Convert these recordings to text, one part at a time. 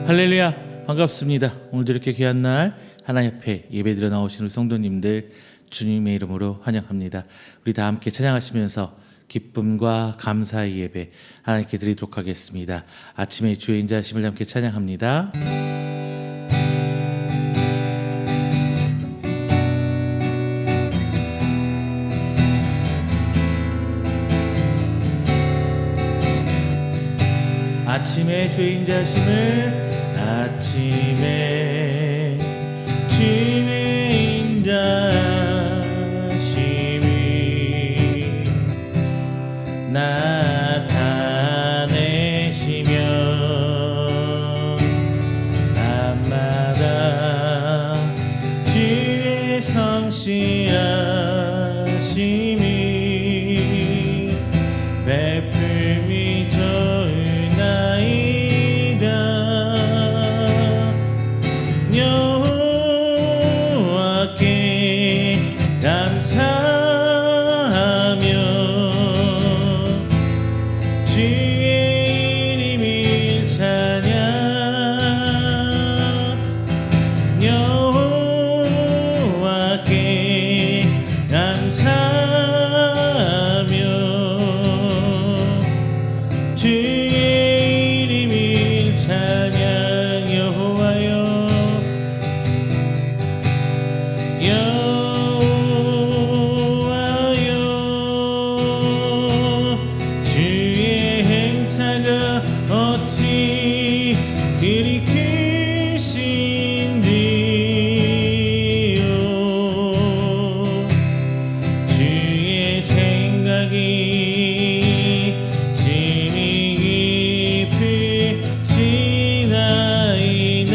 할렐루야, 반갑습니다. 오늘도 이렇게 귀한 날 하나님 앞에 예배드려 나오신 우리 성도님들 주님의 이름으로 환영합니다. 우리 다 함께 찬양하시면서 기쁨과 감사의 예배 하나님께 드리도록 하겠습니다. 아침에 주의 인자하심을 함께 찬양합니다. 아침에 주의 인자하심을 아침에 주의 인자하심이 나타내시며 밤마다 주의 성실하심이 베풀미 여호와께 감사하며 주의 이름을 찬양 여호와께 감사하며 주의 이름을 찬양 주의 행사가 어찌 그리 크신지요 주의 생각이 심히 깊으시나이다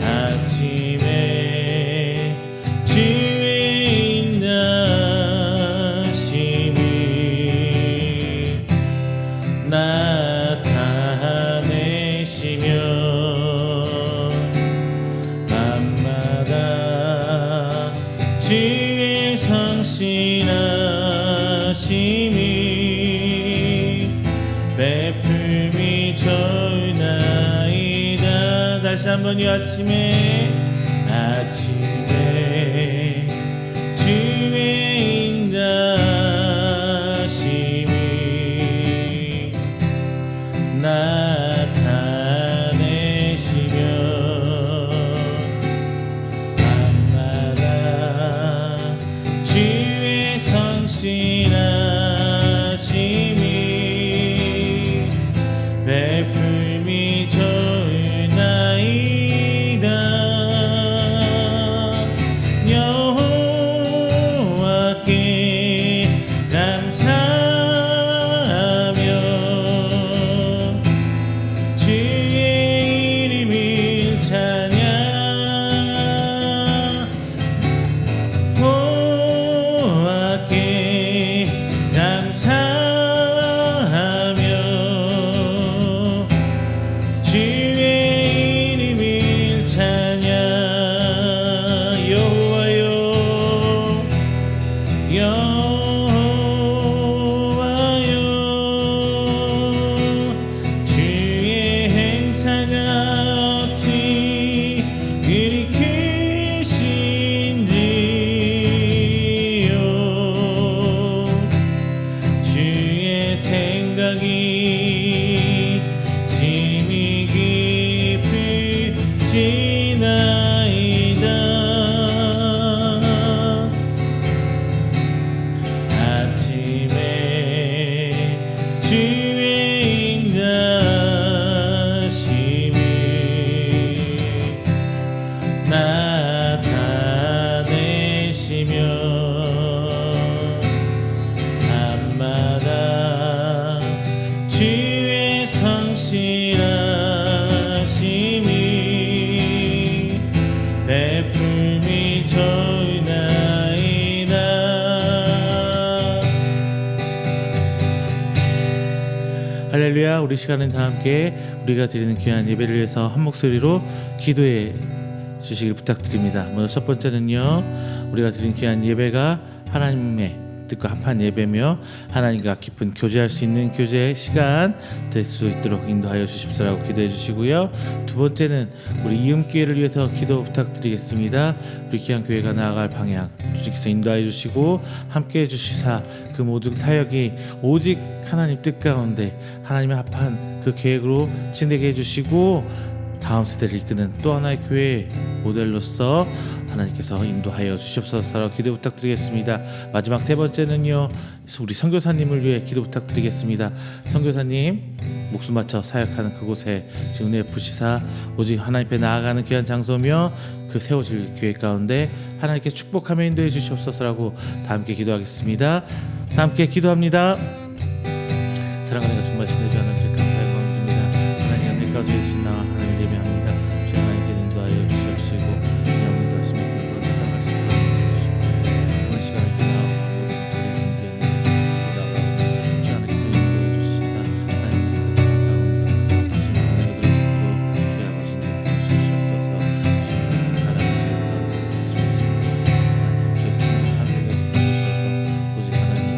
아침에 주의 인자하심이 나타내시며 밤마다 주의 성실하심이 베풀미 좋나이다. 다시 한번 이 아침에 주의 인자하심이 나타내시며 밤마다 주의 성실하심이 베풀미 좋나이다 여호와께 감사하며 주의 이름을 찬양 여호와께 감사하며 주의 이름을 찬양 여호와여 주의 행사가 어찌 그리 크신지요 주의 생각이 심히 깊으시나이다 아침에 주의 인자하심이 나타내시며 밤마다 주의 성실하심이 베풀미 좋나이다. 할렐루야. 우리 시간은 다 함께 우리가 드리는 귀한 예배를 위해서 한 목소리로 기도해 주시길 부탁드립니다. 먼저 첫 번째는요, 우리가 드린 귀한 예배가 하나님의 뜻과 합한 예배며 하나님과 깊은 교제할 수 있는 교제 시간 될 수 있도록 인도하여 주십사라고 기도해 주시고요. 두 번째는 우리 이음교회를 위해서 기도 부탁드리겠습니다. 우리 귀한 교회가 나아갈 방향 주님께서 인도하여 주시고 함께해 주시사 그 모든 사역이 오직 하나님 뜻 가운데 하나님의 합한 그 계획으로 진행해 주시고 다음 세대를 이끄는 또 하나의 교회 모델로서 하나님께서 인도하여 주시옵소서라고 기도 부탁드리겠습니다. 마지막 세 번째는요, 우리 선교사님을 위해 기도 부탁드리겠습니다. 선교사님 목숨 바쳐 사역하는 그곳에 은혜 부시사 오직 하나님 앞에 나아가는 귀한 장소며 그 세워질 교회 가운데 하나님께 축복하며 인도해 주시옵소서라고 다 함께 기도하겠습니다. 다 함께 기도합니다. 사랑하는 가 충만하신 주 하나님께 감사의 마음을 드립니다. 하나님 하늘까지 계신 나와 하나님을 예배합니다. 주 하나님께 인도하여 주시옵시고 주님 인도하시며 그리고 나아갈 말씀을 주시옵소서. 오늘 시간을 나와 모든 것들을 준비했는 나가 주 하나님께서 인도해 주시사 하나님의 가장 가까운 당신의 은혜가 들으시고 주의 아버지님 주시옵소서. 주님의 사랑이 제일 가운데 있으시겠습니다. 하나님 주의 승리 하늘을 주셔서 오직 하나님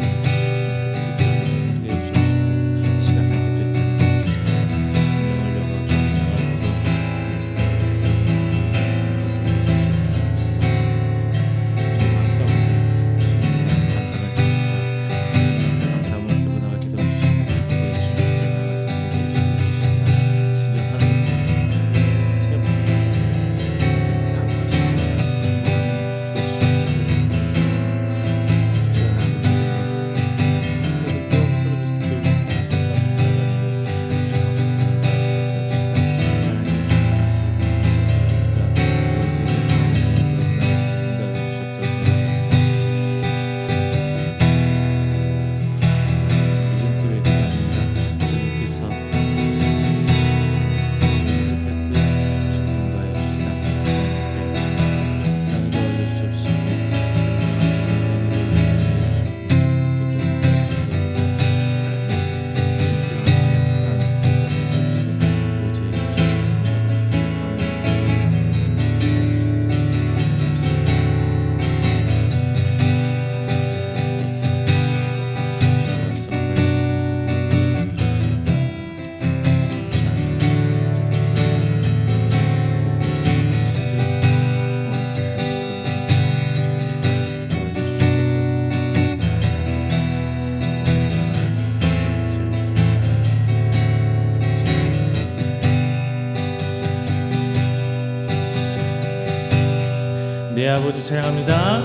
내 아버지 찬양합니다.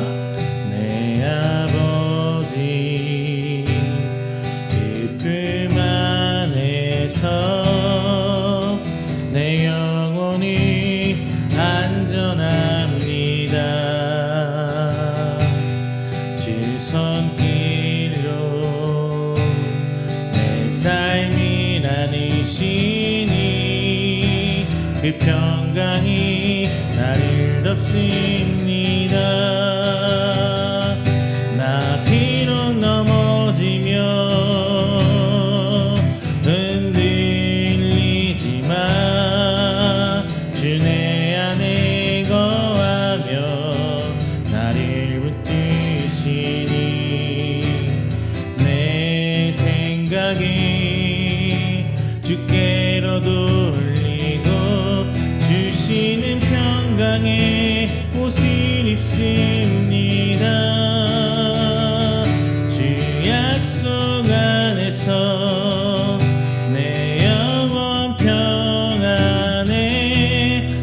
내 아버지 깊음 안에서 내 영혼이 안전합니다. 주 손길로 내 삶이 나누시니 그 평강이 나를 덮습니다. 나 비록 넘어지며 흔들리지만 주 내 안에 거하며 나를 붙드시니 내 생각이 주께로 돌리고 주시는 평강에 옷을 입습니다. 주 약속 안에서 내 영혼 평안에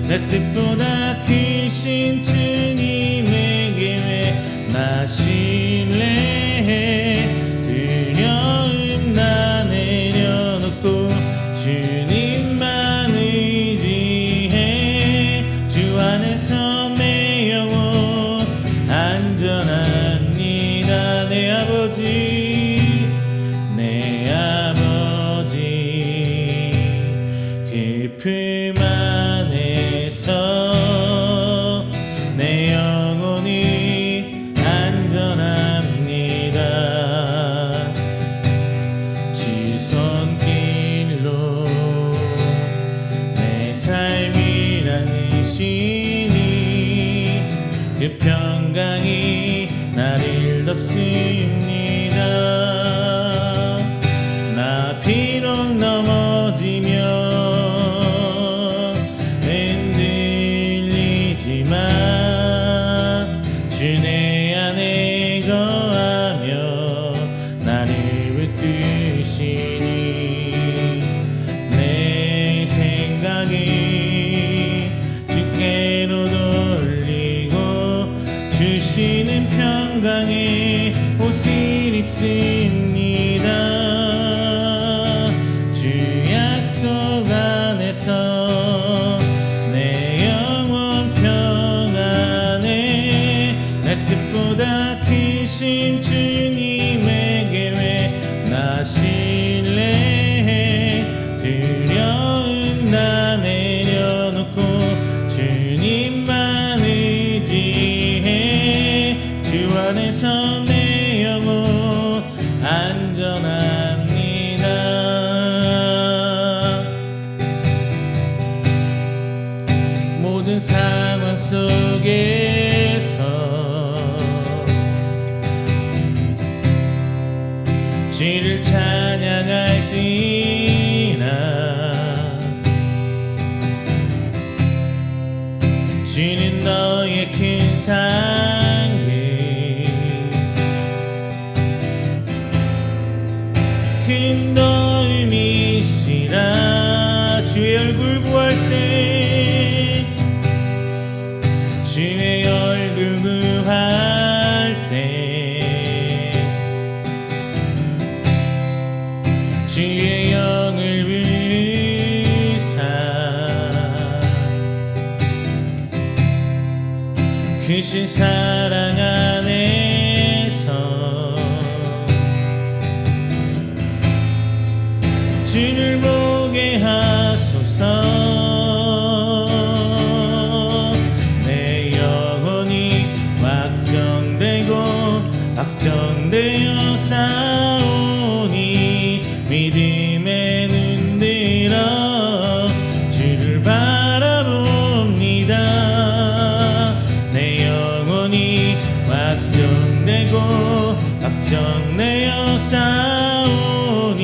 내 뜻보다 크신 주님에게 나실래 두려움 나 내려놓고 주님만 의지해 주 안에서 내 영혼 안전합니다. 내 아버지 깊음 안에서 내 영혼이 안전합니다. 주 손길로 내 삶이 나누시니 그 평강이 나를 덮습니다. 모든 상황 속에서 주를 찬양할지나 주는 너의 큰 상급 큰 도움이시라 주의 얼굴 구할 때 주의 얼굴 구할 때 주의 영을 부르사 크신 사랑 안에서 주를 보게 하소서. 내 영혼이 확정되어 싸우니 믿음에 눈들어 주를 바라봅니다. 내 영혼이 확정되어 싸우니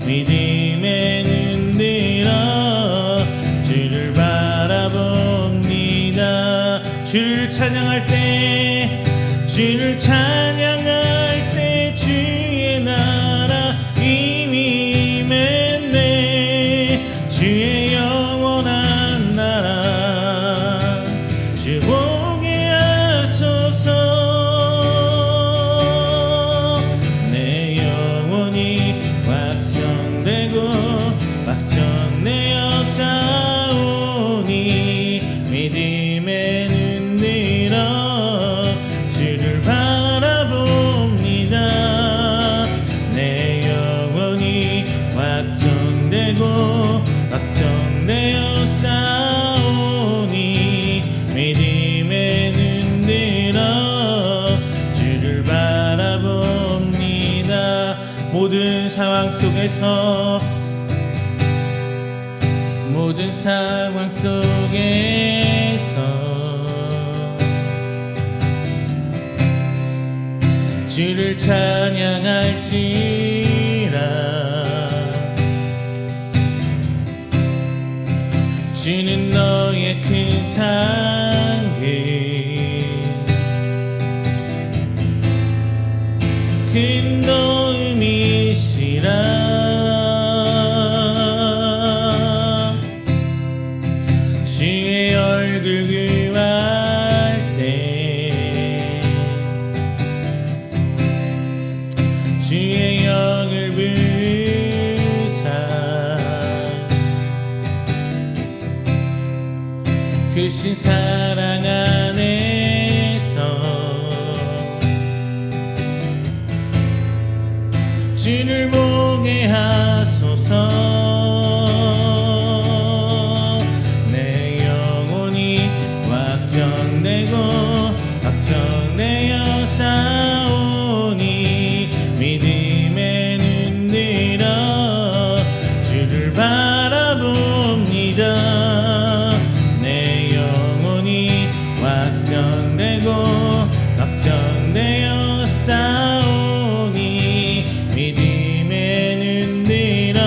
믿음에 눈들어 주를 바라봅니다. 주를 찬양할 때 주의 나라 이미 임했네. 주의 영원한 나라 주 보게 하소서. 내 영혼이 확정되어 싸우니 믿음에 눈들어 주를 바라봅니다. 내 영혼이 확정되어 싸우니 믿음에 눈들어 주를 바라봅니다. 모든 상황 속에서 주를 찬양할지라 주는 너의 큰 상급 큰 도움이시라 주의 얼굴 구할 때 주의 영을 부사 크신 사랑 안에서 주를 보게 하소서. 내 영혼이 확정되어 싸우니 믿음에 눈들어 주를 바라봅니다. 내 영혼이 확정되어 싸우니 믿음에 눈들어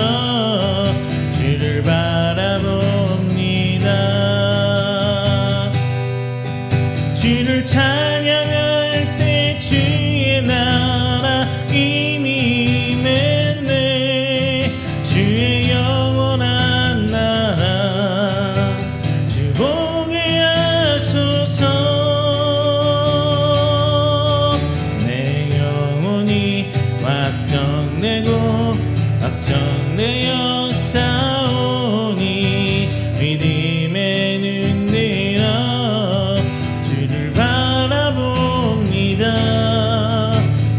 주를 바라봅니다. 주를 찬양할 때 주의 나라 이미 임했네. 주의 영원한 나라 주 보게 하소서. 내 영혼이 확정되어 싸우니 믿음에 눈들어 주를 바라봅니다.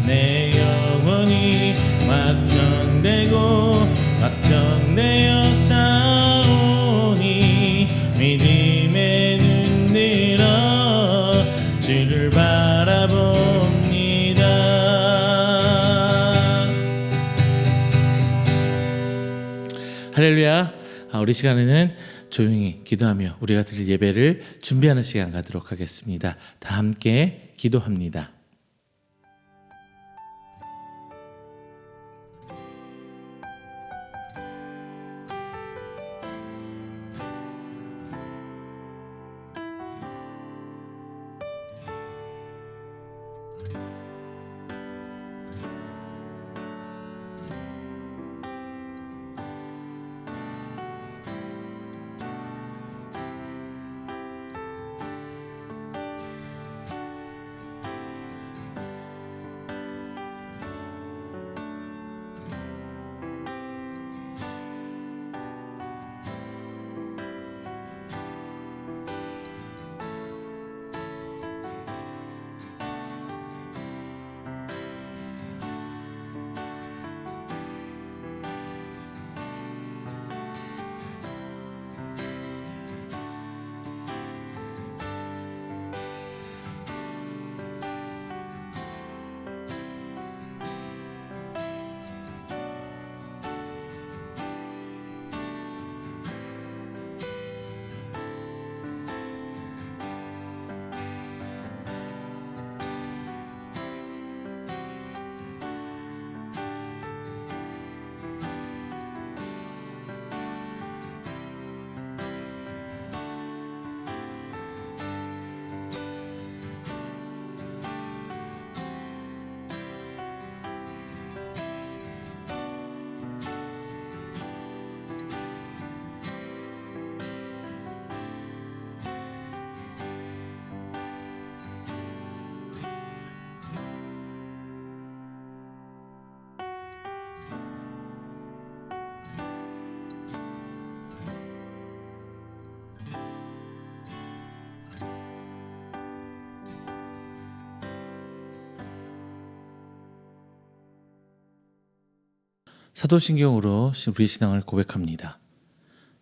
내 영혼이 확정되어 싸우니 믿음에 눈들어 주를 바라봅니다. 할렐루야. 우리 시간에는 조용히 기도하며 우리가 드릴 예배를 준비하는 시간 가도록 하겠습니다. 다 함께 기도합니다. 사도신경으로 우리 신앙을 고백합니다.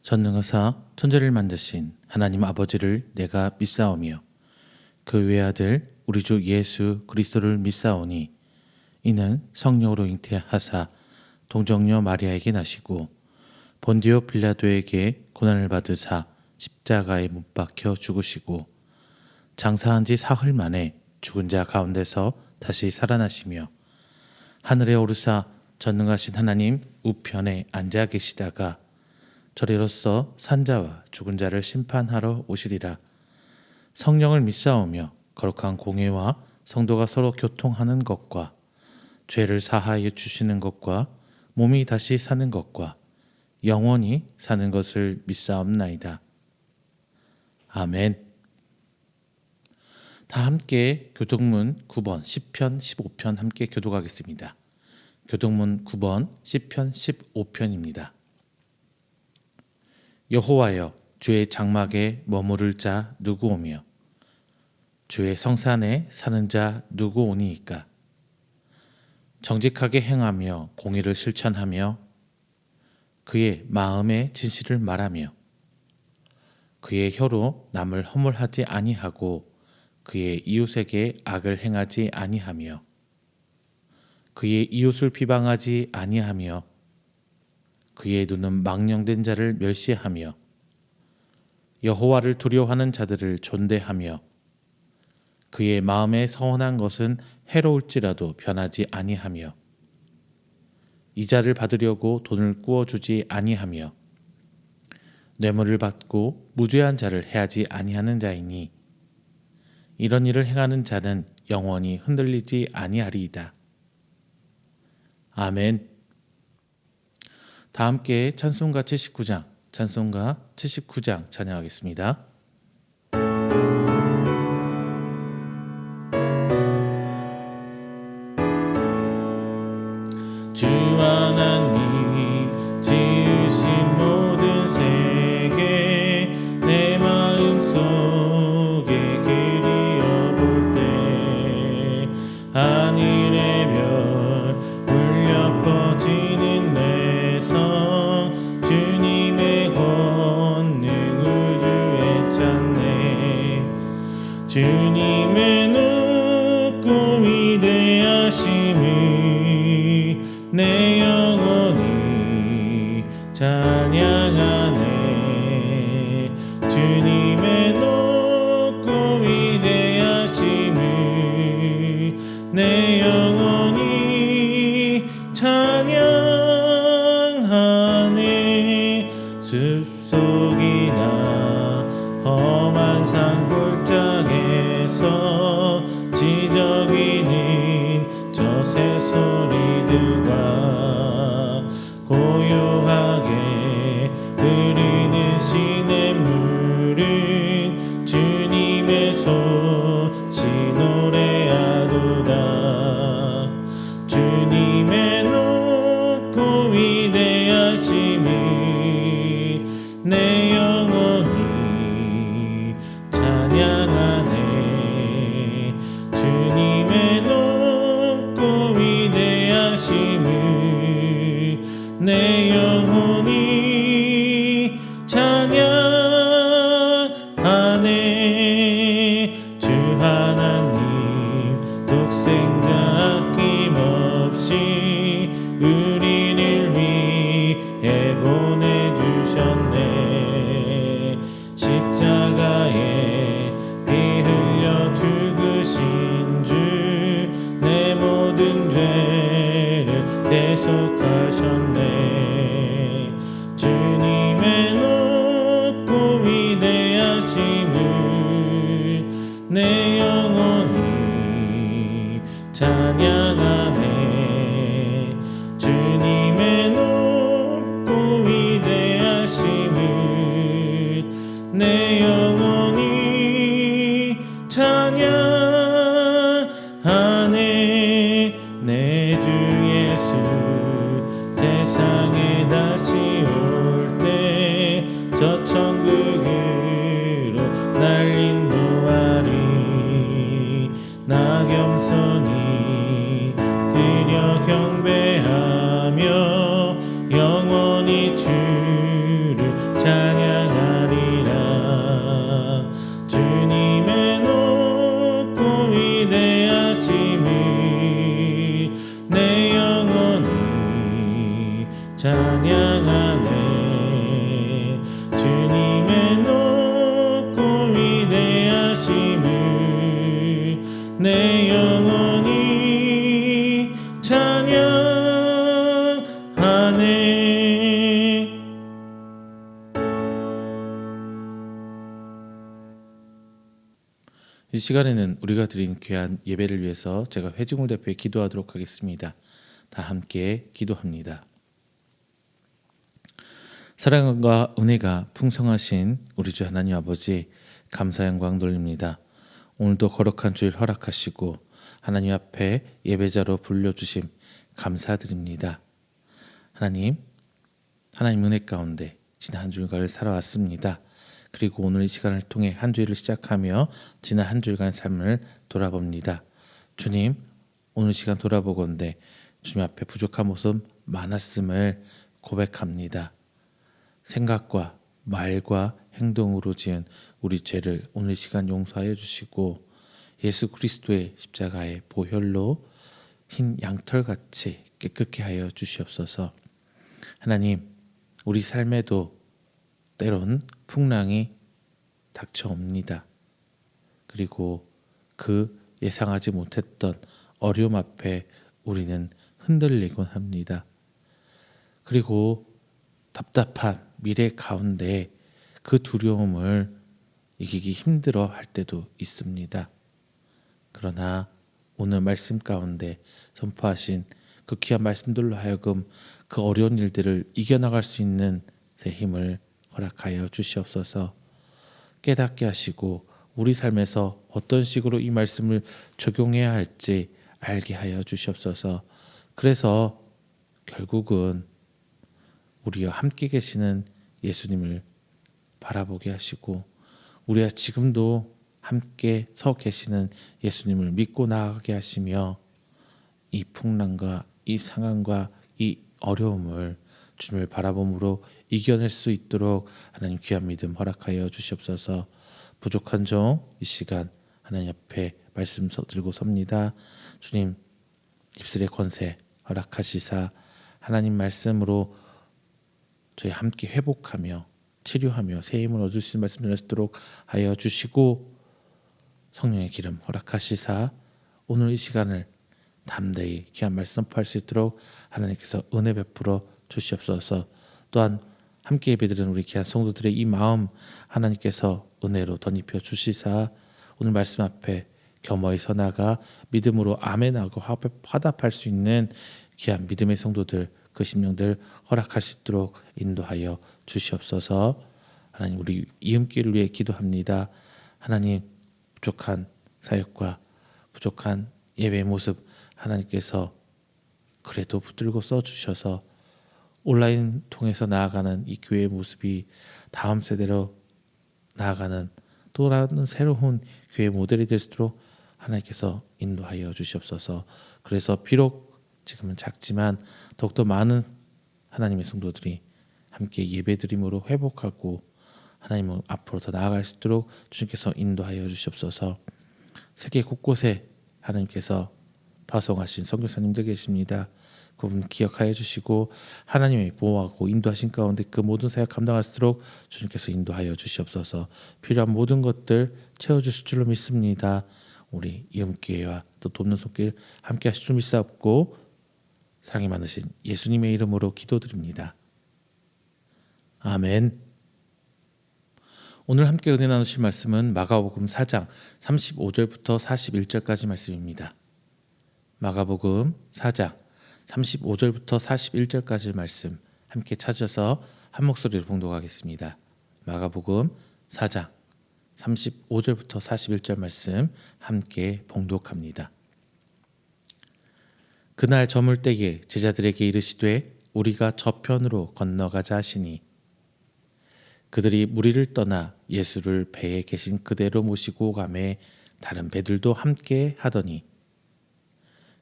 전능하사 천지를 만드신 하나님 아버지를 내가 믿사오며 그 외아들 우리 주 예수 그리스도를 믿사오니 이는 성령으로 잉태하사 동정녀 마리아에게 나시고 본디오 빌라도에게 고난을 받으사 십자가에 못 박혀 죽으시고 장사한 지 사흘 만에 죽은 자 가운데서 다시 살아나시며 하늘에 오르사 전능하신 하나님 우편에 앉아 계시다가 저리로서 산자와 죽은 자를 심판하러 오시리라. 성령을 믿사오며 거룩한 공회와 성도가 서로 교통하는 것과 죄를 사하여 주시는 것과 몸이 다시 사는 것과 영원히 사는 것을 믿사옵나이다. 아멘. 다 함께 교동문 9번 10편 15편 함께 교독하겠습니다. 교동문 9번 시편 15편입니다. 여호와여 주의 장막에 머무를 자 누구 오며 주의 성산에 사는 자 누구 오니이까. 정직하게 행하며 공의를 실천하며 그의 마음의 진실을 말하며 그의 혀로 남을 허물하지 아니하고 그의 이웃에게 악을 행하지 아니하며 그의 이웃을 비방하지 아니하며 그의 눈은 망령된 자를 멸시하며 여호와를 두려워하는 자들을 존대하며 그의 마음에 서운한 것은 해로울지라도 변하지 아니하며 이자를 받으려고 돈을 꾸어주지 아니하며 뇌물을 받고 무죄한 자를 해하지 아니하는 자이니 이런 일을 행하는 자는 영원히 흔들리지 아니하리이다. 아멘. 다 함께 찬송가 79장 찬양하겠습니다. 주 하나님 지으신 모든 세계 내 마음속에 그리워볼 때 하늘의 별 울려 퍼지는 내성 주님의 권능 우주에 찼네. 주님의 높고 위대하심을 내 영혼이 찬양하네. 주님의 높고 위대하심을 내 영혼이 찬양하네. 숲속이나 험한 산골짜기에서 지저귀는 저 새소리들과 고요하게 흐르는 시냇물은 주님의 소식 노래하도다. 주님의 높고 위대하심을 내 영혼이 찬양하네. 주님의 높고 위대하심을 내 영혼이 찬양하네. 주 하나님 독생자 아낌없이 우리를 위해 보내주셨네. 십자가에 피 흘려 죽으신 주 내 모든 죄를 대속하셨네. 주님의 높고 위대하심을 내 영혼이 찬양하네. 주님의 높고 위대하심을 내 영혼이 찬양하네. 내 주 예수 세상에 다시 올 때 저 천국으로 날 인도하리. 나 겸손히 드려 경배하며 영원히 주를 찬양하리라. 주님의 높고 위대하심을 내 영혼이 찬양하네. 주님의 높고 위대하심을 내 영혼이 찬양하네. 이 시간에는 우리가 드린 귀한 예배를 위해서 제가 회중을 대표해 기도하도록 하겠습니다. 다 함께 기도합니다. 사랑과 은혜가 풍성하신 우리 주 하나님 아버지, 감사 영광 돌립니다. 오늘도 거룩한 주일 허락하시고 하나님 앞에 예배자로 불려주심 감사드립니다. 하나님 은혜 가운데 지난 한 주일간을 살아왔습니다. 그리고 오늘 이 시간을 통해 한 주일을 시작하며 지난 한 주일간의 삶을 돌아봅니다. 주님, 오늘 시간 돌아보건대 주님 앞에 부족한 모습 많았음을 고백합니다. 생각과 말과 행동으로 지은 우리 죄를 오늘 시간 용서하여 주시고 예수 그리스도의 십자가의 보혈로 흰 양털같이 깨끗게 하여 주시옵소서. 하나님, 우리 삶에도 때론 풍랑이 닥쳐옵니다. 그리고 그 예상하지 못했던 어려움 앞에 우리는 흔들리곤 합니다. 그리고 답답한 미래 가운데 그 두려움을 이기기 힘들어 할 때도 있습니다. 그러나 오늘 말씀 가운데 선포하신 그 귀한 말씀들로 하여금 그 어려운 일들을 이겨나갈 수 있는 새 힘을 허락하여 주시옵소서. 깨닫게 하시고 우리 삶에서 어떤 식으로 이 말씀을 적용해야 할지 알게 하여 주시옵소서. 그래서 결국은 우리와 함께 계시는 예수님을 바라보게 하시고 우리와 지금도 함께 서 계시는 예수님을 믿고 나아가게 하시며 이 풍랑과 이 상황과 이 어려움을 주님을 바라봄으로 이겨낼 수 있도록 하나님 귀한 믿음 허락하여 주시옵소서. 부족한 종 이 시간 하나님 앞에 말씀 들고 섭니다. 주님, 입술의 권세 허락하시사 하나님 말씀으로 저희 함께 회복하며 치료하며 새 힘을 얻을 수 있는 말씀 전할 수 있도록 하여 주시고 성령의 기름 허락하시사 오늘 이 시간을 담대히 귀한 말씀 선포할 수 있도록 하나님께서 은혜 베풀어 주시옵소서. 또한 함께 예배드리는 우리 귀한 성도들의 이 마음 하나님께서 은혜로 덧입혀 주시사 오늘 말씀 앞에 겸허히 서나가 믿음으로 아멘하고 화답할 수 있는 귀한 믿음의 성도들 그 심령들 허락할 수 있도록 인도하여 주시옵소서. 하나님 우리 이음길을 위해 기도합니다. 하나님 부족한 사역과 부족한 예배의 모습 하나님께서 그래도 붙들고 써주셔서 온라인 통해서 나아가는 이 교회의 모습이 다음 세대로 나아가는 또 다른 새로운 교회 모델이 될 수 있도록 하나님께서 인도하여 주시옵소서. 그래서 비록 지금은 작지만 더욱더 많은 하나님의 성도들이 함께 예배드림으로 회복하고 하나님 앞으로 더 나아갈 수 있도록 주님께서 인도하여 주시옵소서. 세계 곳곳에 하나님께서 파송하신 선교사님들 계십니다. 그분 기억하여 주시고 하나님의 보호하고 인도하신 가운데 그 모든 사역 감당할 수 있도록 주님께서 인도하여 주시옵소서. 필요한 모든 것들 채워주실 줄로 믿습니다. 우리 이음교회와 또 돕는 손길 함께 하실 줄 믿사옵고 사랑이 많으신 예수님의 이름으로 기도드립니다. 아멘. 오늘 함께 은혜 나누실 말씀은 마가복음 4장 35절부터 41절까지 말씀입니다. 마가복음 4장 35절부터 41절까지 말씀 함께 찾아서 한 목소리로 봉독하겠습니다. 마가복음 4장 35절부터 41절 말씀 함께 봉독합니다. 그날 저물 때에 제자들에게 이르시되 우리가 저편으로 건너가자 하시니 그들이 무리를 떠나 예수를 배에 계신 그대로 모시고 가매 다른 배들도 함께 하더니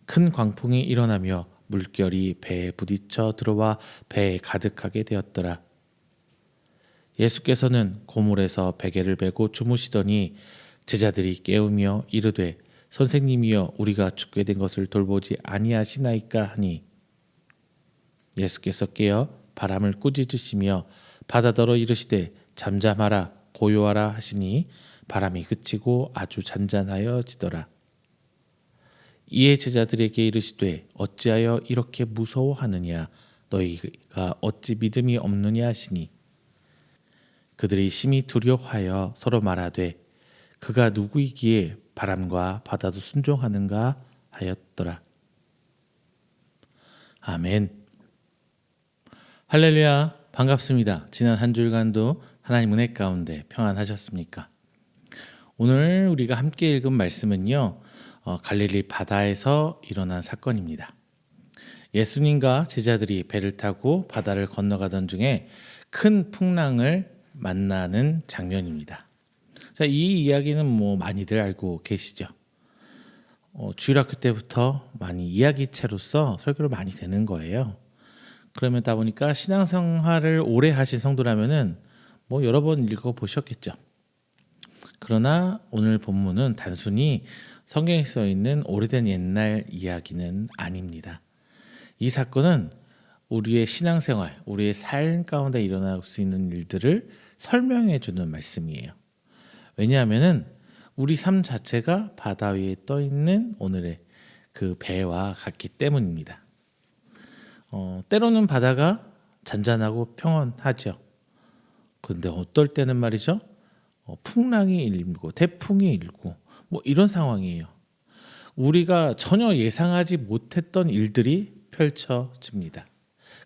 큰 광풍이 일어나며 물결이 배에 부딪혀 들어와 배에 가득하게 되었더라. 예수께서는 고물에서 베개를 베고 주무시더니 제자들이 깨우며 이르되 선생님이여 우리가 죽게 된 것을 돌보지 아니하시나이까 하니 예수께서 깨어 바람을 꾸짖으시며 바다더러 이르시되 잠잠하라 고요하라 하시니 바람이 그치고 아주 잔잔하여지더라. 이에 제자들에게 이르시되 어찌하여 이렇게 무서워하느냐 너희가 어찌 믿음이 없느냐 하시니 그들이 심히 두려워하여 서로 말하되 그가 누구이기에 바람과 바다도 순종하는가 하였더라. 아멘. 할렐루야. 반갑습니다. 지난 한 주간도 하나님 은혜 가운데 평안하셨습니까? 오늘 우리가 함께 읽은 말씀은요. 갈릴리 바다에서 일어난 사건입니다. 예수님과 제자들이 배를 타고 바다를 건너가던 중에 큰 풍랑을 만나는 장면입니다. 자, 이 이야기는 많이들 알고 계시죠. 주일학교 때부터 많이 이야기체로서 설교를 많이 되는 거예요. 그러다 보니까 신앙생활을 오래 하신 성도라면은 여러 번 읽어보셨겠죠. 그러나 오늘 본문은 단순히 성경에 써 있는 오래된 옛날 이야기는 아닙니다. 이 사건은 우리의 신앙생활, 우리의 삶 가운데 일어날 수 있는 일들을 설명해 주는 말씀이에요. 왜냐하면은 우리 삶 자체가 바다 위에 떠 있는 오늘의 그 배와 같기 때문입니다. 때로는 바다가 잔잔하고 평온하죠. 그런데 어떨 때는 말이죠. 풍랑이 일고 태풍이 일고 이런 상황이에요. 우리가 전혀 예상하지 못했던 일들이 펼쳐집니다.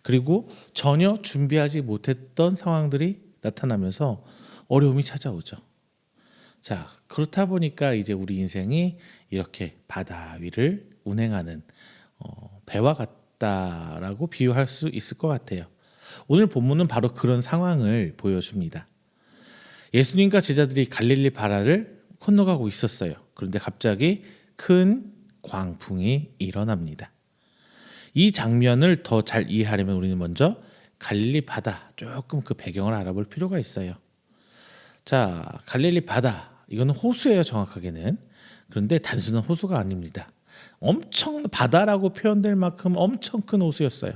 그리고 전혀 준비하지 못했던 상황들이 나타나면서 어려움이 찾아오죠. 자, 그렇다 보니까 이제 우리 인생이 이렇게 바다 위를 운행하는 배와 같다라고 비유할 수 있을 것 같아요. 오늘 본문은 바로 그런 상황을 보여줍니다. 예수님과 제자들이 갈릴리 바다를 건너가고 있었어요. 그런데 갑자기 큰 광풍이 일어납니다. 이 장면을 더 잘 이해하려면 우리는 먼저 갈릴리 바다 조금 그 배경을 알아볼 필요가 있어요. 자, 갈릴리 바다 이거는 호수예요, 정확하게는. 그런데 단순한 호수가 아닙니다. 엄청 바다라고 표현될 만큼 엄청 큰 호수였어요.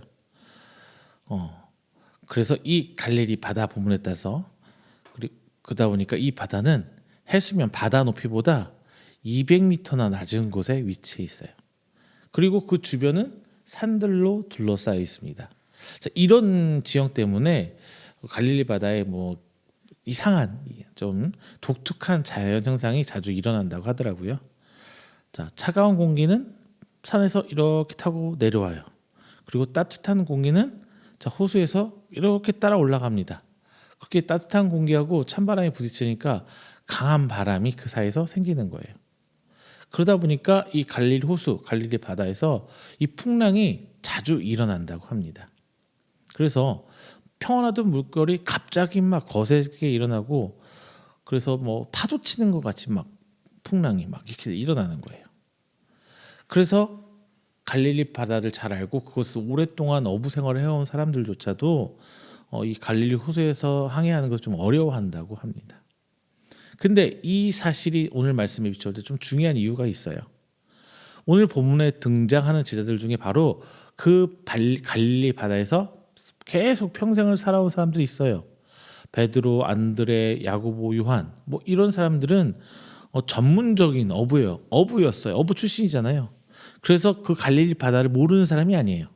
그래서 이 갈릴리 바다 부분에 따라서 그러다 보니까 이 바다는 해수면 바다 높이보다 200m나 낮은 곳에 위치해 있어요. 그리고 그 주변은 산들로 둘러싸여 있습니다. 자, 이런 지형 때문에 갈릴리 바다에 뭐 이상한 좀 독특한 자연 현상이 자주 일어난다고 하더라고요. 자, 차가운 공기는 산에서 이렇게 타고 내려와요. 그리고 따뜻한 공기는 자, 호수에서 이렇게 따라 올라갑니다. 그렇게 따뜻한 공기하고 찬바람이 부딪히니까 강한 바람이 그 사이에서 생기는 거예요. 그러다 보니까 이 갈릴리 호수, 갈릴리 바다에서 이 풍랑이 자주 일어난다고 합니다. 그래서 평온하던 물결이 갑자기 막 거세게 일어나고 그래서 뭐 파도 치는 것 같이 막 풍랑이 막 이렇게 일어나는 거예요. 그래서 갈릴리 바다를 잘 알고 그것을 오랫동안 어부 생활을 해온 사람들조차도 이 갈릴리 호수에서 항해하는 것을 좀 어려워한다고 합니다. 근데 이 사실이 오늘 말씀에 비춰볼 때 좀 중요한 이유가 있어요. 오늘 본문에 등장하는 제자들 중에 바로 그 갈릴리 바다에서 계속 평생을 살아온 사람들이 있어요. 베드로, 안드레, 야고보, 요한 뭐 이런 사람들은 전문적인 어부였어요. 어부 출신이잖아요. 그래서 그 갈릴리 바다를 모르는 사람이 아니에요.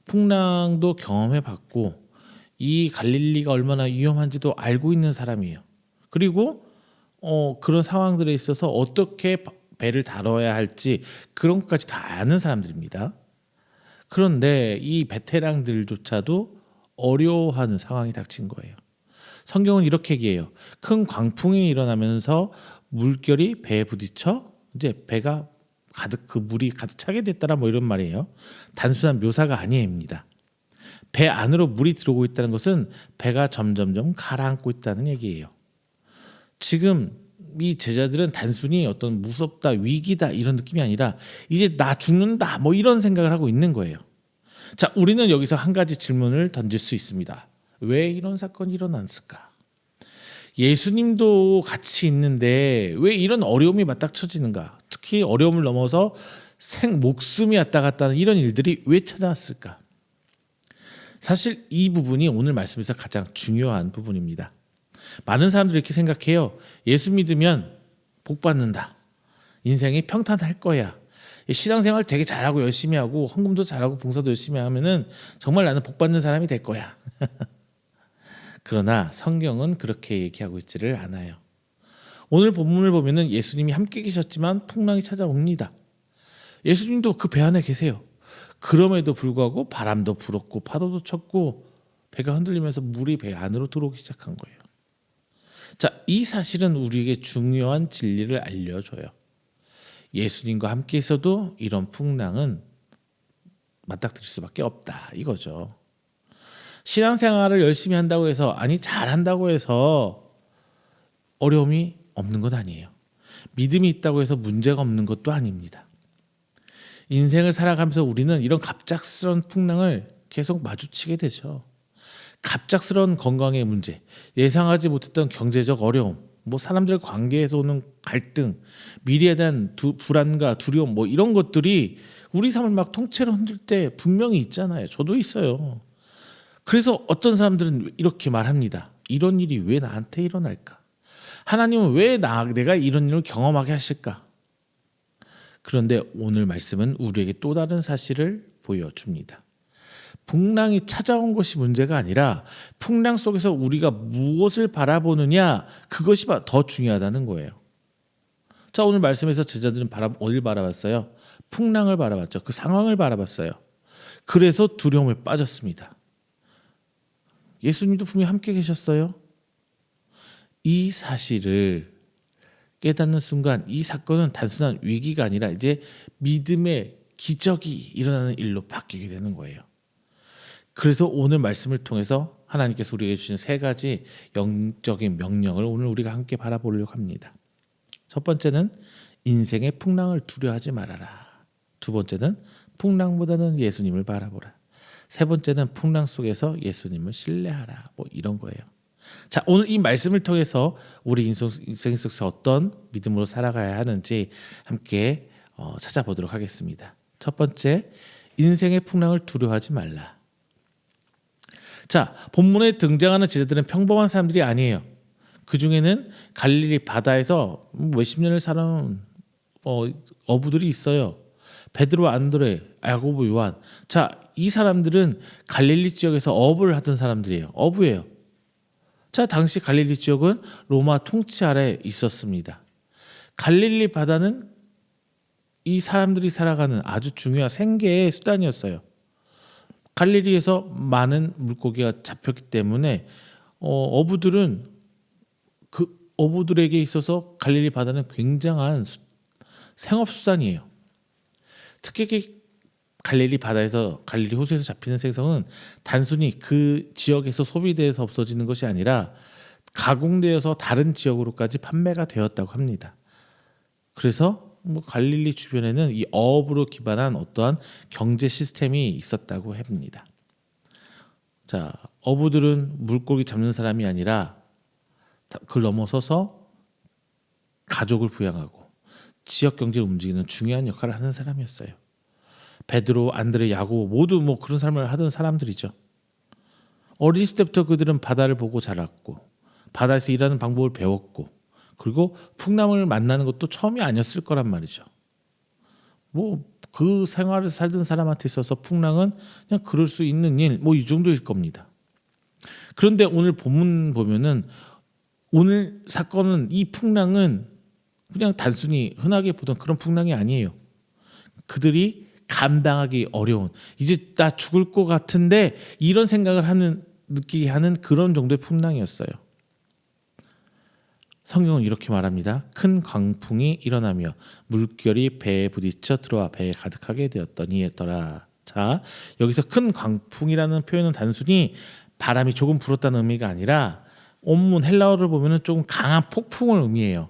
풍랑도 경험해봤고 이 갈릴리가 얼마나 위험한지도 알고 있는 사람이에요. 그리고 그런 상황들에 있어서 어떻게 배를 다뤄야 할지 그런 것까지 다 아는 사람들입니다. 그런데 이 베테랑들조차도 어려워하는 상황이 닥친 거예요. 성경은 이렇게 얘기해요. 큰 광풍이 일어나면서 물결이 배에 부딪혀 이제 배가 가득 그 물이 가득 차게 됐다라 뭐 이런 말이에요. 단순한 묘사가 아니입니다. 배 안으로 물이 들어오고 있다는 것은 배가 점점점 가라앉고 있다는 얘기예요. 지금 이 제자들은 단순히 어떤 무섭다, 위기다 이런 느낌이 아니라 이제 나 죽는다 뭐 이런 생각을 하고 있는 거예요. 자, 우리는 여기서 한 가지 질문을 던질 수 있습니다. 왜 이런 사건이 일어났을까? 예수님도 같이 있는데 왜 이런 어려움이 맞닥쳐지는가? 특히 어려움을 넘어서 목숨이 왔다 갔다 하는 이런 일들이 왜 찾아왔을까? 사실 이 부분이 오늘 말씀에서 가장 중요한 부분입니다. 많은 사람들이 이렇게 생각해요. 예수 믿으면 복 받는다. 인생이 평탄할 거야. 신앙생활 되게 잘하고 열심히 하고 헌금도 잘하고 봉사도 열심히 하면은 정말 나는 복 받는 사람이 될 거야. 그러나 성경은 그렇게 얘기하고 있지를 않아요. 오늘 본문을 보면은 예수님이 함께 계셨지만 풍랑이 찾아옵니다. 예수님도 그 배 안에 계세요. 그럼에도 불구하고 바람도 불었고 파도도 쳤고 배가 흔들리면서 물이 배 안으로 들어오기 시작한 거예요. 자, 이 사실은 우리에게 중요한 진리를 알려줘요. 예수님과 함께 있어도 이런 풍랑은 맞닥뜨릴 수밖에 없다 이거죠. 신앙생활을 열심히 한다고 해서 잘한다고 해서 어려움이 없는 것 아니에요. 믿음이 있다고 해서 문제가 없는 것도 아닙니다. 인생을 살아가면서 우리는 이런 갑작스러운 풍랑을 계속 마주치게 되죠. 갑작스러운 건강의 문제, 예상하지 못했던 경제적 어려움, 뭐 사람들 관계에서 오는 갈등, 미래에 대한 불안과 두려움 뭐 이런 것들이 우리 삶을 막 통째로 흔들 때 분명히 있잖아요. 저도 있어요. 그래서 어떤 사람들은 이렇게 말합니다. 이런 일이 왜 나한테 일어날까? 하나님은 왜 내가 이런 일을 경험하게 하실까? 그런데 오늘 말씀은 우리에게 또 다른 사실을 보여줍니다. 풍랑이 찾아온 것이 문제가 아니라 풍랑 속에서 우리가 무엇을 바라보느냐 그것이 더 중요하다는 거예요. 자, 오늘 말씀에서 제자들은 어딜 바라봤어요? 풍랑을 바라봤죠. 그 상황을 바라봤어요. 그래서 두려움에 빠졌습니다. 예수님도 분명히 함께 계셨어요. 이 사실을 깨닫는 순간 이 사건은 단순한 위기가 아니라 이제 믿음의 기적이 일어나는 일로 바뀌게 되는 거예요. 그래서 오늘 말씀을 통해서 하나님께서 우리에게 주신 세 가지 영적인 명령을 오늘 우리가 함께 바라보려고 합니다. 첫 번째는 인생의 풍랑을 두려워하지 말아라. 두 번째는 풍랑보다는 예수님을 바라보라. 세 번째는 풍랑 속에서 예수님을 신뢰하라. 뭐 이런 거예요. 자, 오늘 이 말씀을 통해서 우리 인생 속에서 어떤 믿음으로 살아가야 하는지 함께 찾아보도록 하겠습니다. 첫 번째, 인생의 풍랑을 두려워하지 말라. 자, 본문에 등장하는 제자들은 평범한 사람들이 아니에요. 그 중에는 갈릴리 바다에서 몇십 년을 살아온 어부들이 있어요. 베드로, 안드레, 야고보, 요한. 자, 이 사람들은 갈릴리 지역에서 어부를 하던 사람들이에요. 어부예요. 자, 당시 갈릴리 지역은 로마 통치 아래 있었습니다. 갈릴리 바다는 이 사람들이 살아가는 아주 중요한 생계의 수단이었어요. 갈릴리에서 많은 물고기가 잡혔기 때문에 어부들은 그 어부들에게 있어서 갈릴리 바다는 굉장한 생업 수단이에요. 특히 갈릴리 바다에서 갈릴리 호수에서 잡히는 생선은 단순히 그 지역에서 소비돼서 없어지는 것이 아니라 가공되어서 다른 지역으로까지 판매가 되었다고 합니다. 그래서 갈릴리 주변에는 이 어업으로 기반한 어떠한 경제 시스템이 있었다고 합니다. 자, 어부들은 물고기 잡는 사람이 아니라 그걸 넘어서서 가족을 부양하고 지역 경제를 움직이는 중요한 역할을 하는 사람이었어요. 베드로, 안드레, 야고보 모두 그런 삶을 하던 사람들이죠. 어렸을 때부터 그들은 바다를 보고 자랐고 바다에서 일하는 방법을 배웠고 그리고 풍랑을 만나는 것도 처음이 아니었을 거란 말이죠. 그 생활을 살던 사람한테 있어서 풍랑은 그냥 그럴 수 있는 일, 이 정도일 겁니다. 그런데 오늘 본문 보면은 오늘 사건은 이 풍랑은 그냥 단순히 흔하게 보던 그런 풍랑이 아니에요. 그들이 감당하기 어려운, 이제 나 죽을 것 같은데 이런 생각을 느끼게 하는 그런 정도의 풍랑이었어요. 성경은 이렇게 말합니다. 큰 광풍이 일어나며 물결이 배에 부딪혀 들어와 배에 가득하게 되었더니더라. 자, 여기서 큰 광풍이라는 표현은 단순히 바람이 조금 불었다는 의미가 아니라 원문 헬라어를 보면은 조금 강한 폭풍을 의미해요.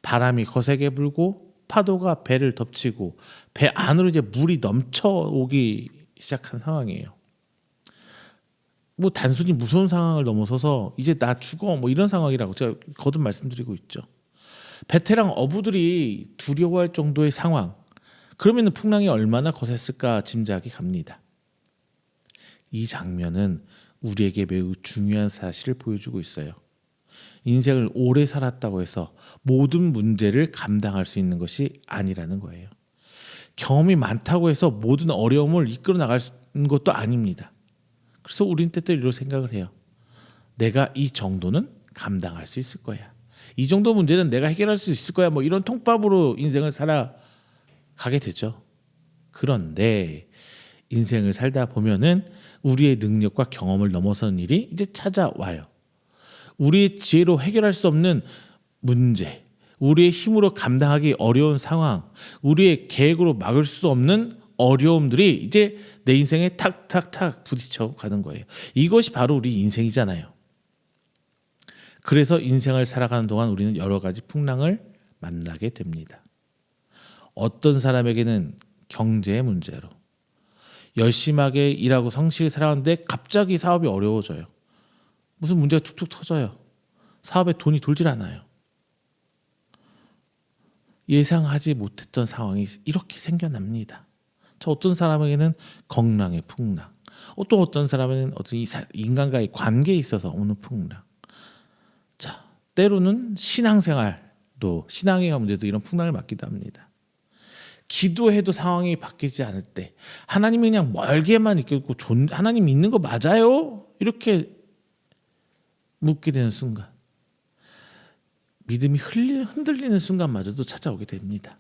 바람이 거세게 불고 파도가 배를 덮치고 배 안으로 이제 물이 넘쳐오기 시작한 상황이에요. 단순히 무서운 상황을 넘어서서 이제 나 죽어 이런 상황이라고 제가 거듭 말씀드리고 있죠. 베테랑 어부들이 두려워할 정도의 상황, 그러면 풍랑이 얼마나 거셌을까 짐작이 갑니다. 이 장면은 우리에게 매우 중요한 사실을 보여주고 있어요. 인생을 오래 살았다고 해서 모든 문제를 감당할 수 있는 것이 아니라는 거예요. 경험이 많다고 해서 모든 어려움을 이끌어 나갈 것도 아닙니다. 그래서 우린 때때로 이런 생각을 해요. 내가 이 정도는 감당할 수 있을 거야. 이 정도 문제는 내가 해결할 수 있을 거야. 이런 통밥으로 인생을 살아가게 되죠. 그런데 인생을 살다 보면은 우리의 능력과 경험을 넘어서는 일이 이제 찾아와요. 우리의 지혜로 해결할 수 없는 문제, 우리의 힘으로 감당하기 어려운 상황, 우리의 계획으로 막을 수 없는 어려움들이 이제 내 인생에 탁탁탁 부딪혀 가는 거예요. 이것이 바로 우리 인생이잖아요. 그래서 인생을 살아가는 동안 우리는 여러 가지 풍랑을 만나게 됩니다. 어떤 사람에게는 경제의 문제로 열심하게 일하고 성실히 살아가는데 갑자기 사업이 어려워져요. 무슨 문제가 툭툭 터져요. 사업에 돈이 돌질 않아요. 예상하지 못했던 상황이 이렇게 생겨납니다. 어떤 사람에게는 건강의 풍랑, 또 어떤 사람에게는 어떤 인간과의 관계에 있어서 오는 풍랑. 자, 때로는 신앙생활도 신앙의 문제도 이런 풍랑을 맞기도 합니다. 기도해도 상황이 바뀌지 않을 때 하나님이 그냥 멀게만 있고 하나님 있는 거 맞아요? 이렇게 묻게 되는 순간, 믿음이 흔들리는 순간마저도 찾아오게 됩니다.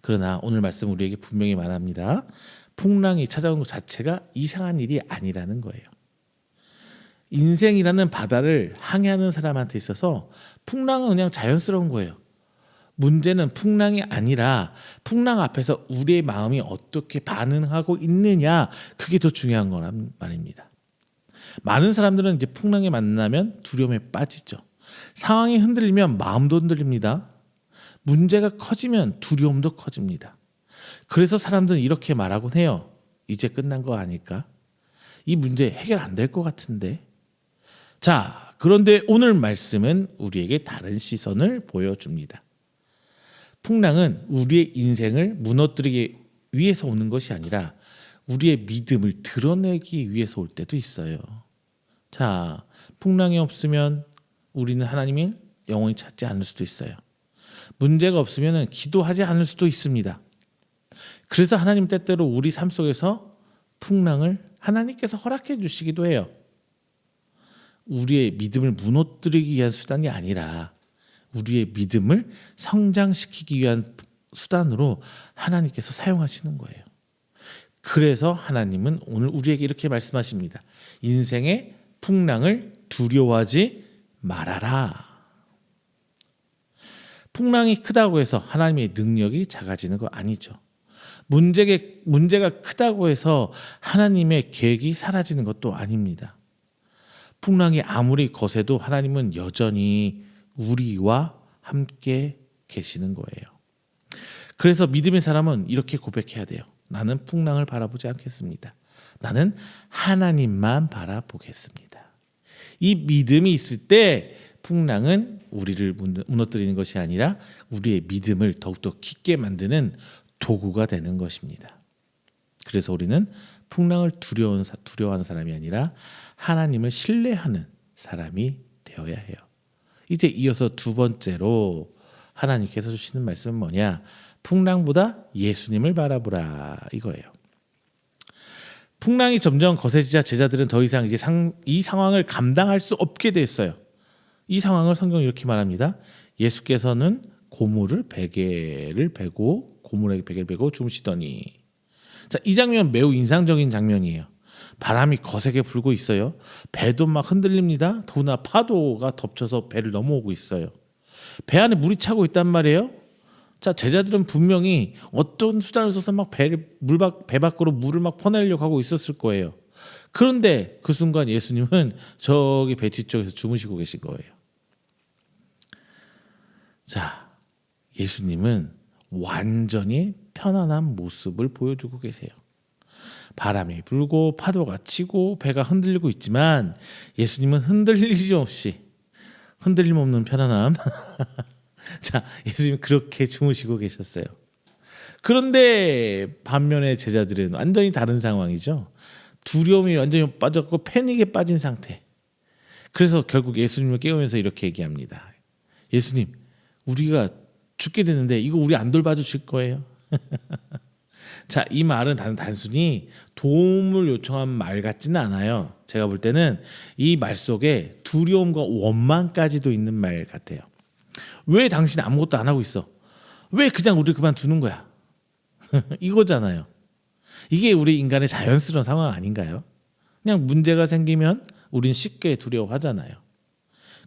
그러나 오늘 말씀 우리에게 분명히 말합니다. 풍랑이 찾아오는 것 자체가 이상한 일이 아니라는 거예요. 인생이라는 바다를 항해하는 사람한테 있어서 풍랑은 그냥 자연스러운 거예요. 문제는 풍랑이 아니라 풍랑 앞에서 우리의 마음이 어떻게 반응하고 있느냐, 그게 더 중요한 거란 말입니다. 많은 사람들은 이제 풍랑에 만나면 두려움에 빠지죠. 상황이 흔들리면 마음도 흔들립니다. 문제가 커지면 두려움도 커집니다. 그래서 사람들은 이렇게 말하곤 해요. 이제 끝난 거 아닐까? 이 문제 해결 안 될 것 같은데. 자, 그런데 오늘 말씀은 우리에게 다른 시선을 보여줍니다. 풍랑은 우리의 인생을 무너뜨리기 위해서 오는 것이 아니라 우리의 믿음을 드러내기 위해서 올 때도 있어요. 자, 풍랑이 없으면 우리는 하나님을 영원히 찾지 않을 수도 있어요. 문제가 없으면 기도하지 않을 수도 있습니다. 그래서 하나님 때때로 우리 삶 속에서 풍랑을 하나님께서 허락해 주시기도 해요. 우리의 믿음을 무너뜨리기 위한 수단이 아니라 우리의 믿음을 성장시키기 위한 수단으로 하나님께서 사용하시는 거예요. 그래서 하나님은 오늘 우리에게 이렇게 말씀하십니다. 인생의 풍랑을 두려워하지 말아라. 풍랑이 크다고 해서 하나님의 능력이 작아지는 거 아니죠. 문제가 크다고 해서 하나님의 계획이 사라지는 것도 아닙니다. 풍랑이 아무리 거세도 하나님은 여전히 우리와 함께 계시는 거예요. 그래서 믿음의 사람은 이렇게 고백해야 돼요. 나는 풍랑을 바라보지 않겠습니다. 나는 하나님만 바라보겠습니다. 이 믿음이 있을 때 풍랑은 우리를 무너뜨리는 것이 아니라 우리의 믿음을 더욱더 깊게 만드는 도구가 되는 것입니다. 그래서 우리는 풍랑을 두려워하는 사람이 아니라 하나님을 신뢰하는 사람이 되어야 해요. 이제 이어서 두 번째로 하나님께서 주시는 말씀은 뭐냐? 풍랑보다 예수님을 바라보라 이거예요. 풍랑이 점점 거세지자 제자들은 더 이상 이제 이 상황을 감당할 수 없게 됐어요. 이 상황을 성경이 이렇게 말합니다. 예수께서는 고물을 베개를 베고 고물에게 베개를 베고 주무시더니. 자, 이 장면 매우 인상적인 장면이에요. 바람이 거세게 불고 있어요. 배도 막 흔들립니다. 더구나 파도가 덮쳐서 배를 넘어오고 있어요. 배 안에 물이 차고 있단 말이에요. 자, 제자들은 분명히 어떤 수단을 써서 막 배 밖으로 물을 막 퍼내려고 하고 있었을 거예요. 그런데 그 순간 예수님은 저기 배 뒤쪽에서 주무시고 계신 거예요. 자, 예수님은 완전히 편안한 모습을 보여주고 계세요. 바람이 불고 파도가 치고 배가 흔들리고 있지만 예수님은 흔들림 없는 편안함. 자, 예수님 그렇게 주무시고 계셨어요. 그런데 반면에 제자들은 완전히 다른 상황이죠. 두려움이 완전히 빠졌고 패닉에 빠진 상태. 그래서 결국 예수님을 깨우면서 이렇게 얘기합니다. 예수님, 우리가 죽게 됐는데 이거 우리 안 돌봐주실 거예요? 자, 이 말은 단순히 도움을 요청한 말 같지는 않아요. 제가 볼 때는 이 말 속에 두려움과 원망까지도 있는 말 같아요. 왜 당신 아무것도 안 하고 있어? 왜 그냥 우리 그만두는 거야? 이거잖아요. 이게 우리 인간의 자연스러운 상황 아닌가요? 그냥 문제가 생기면 우린 쉽게 두려워하잖아요.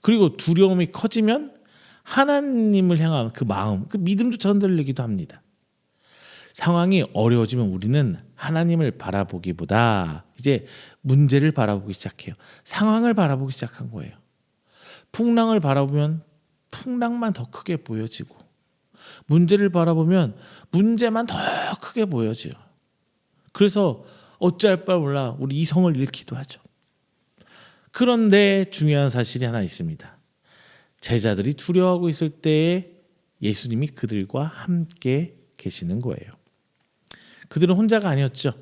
그리고 두려움이 커지면 하나님을 향한 그 마음, 그 믿음조차 흔들리기도 합니다. 상황이 어려워지면 우리는 하나님을 바라보기보다 이제 문제를 바라보기 시작해요. 상황을 바라보기 시작한 거예요. 풍랑을 바라보면 풍랑만 더 크게 보여지고 문제를 바라보면 문제만 더 크게 보여져요. 그래서 어찌할 바를 몰라 우리 이성을 잃기도 하죠. 그런데 중요한 사실이 하나 있습니다. 제자들이 두려워하고 있을 때에 예수님이 그들과 함께 계시는 거예요. 그들은 혼자가 아니었죠.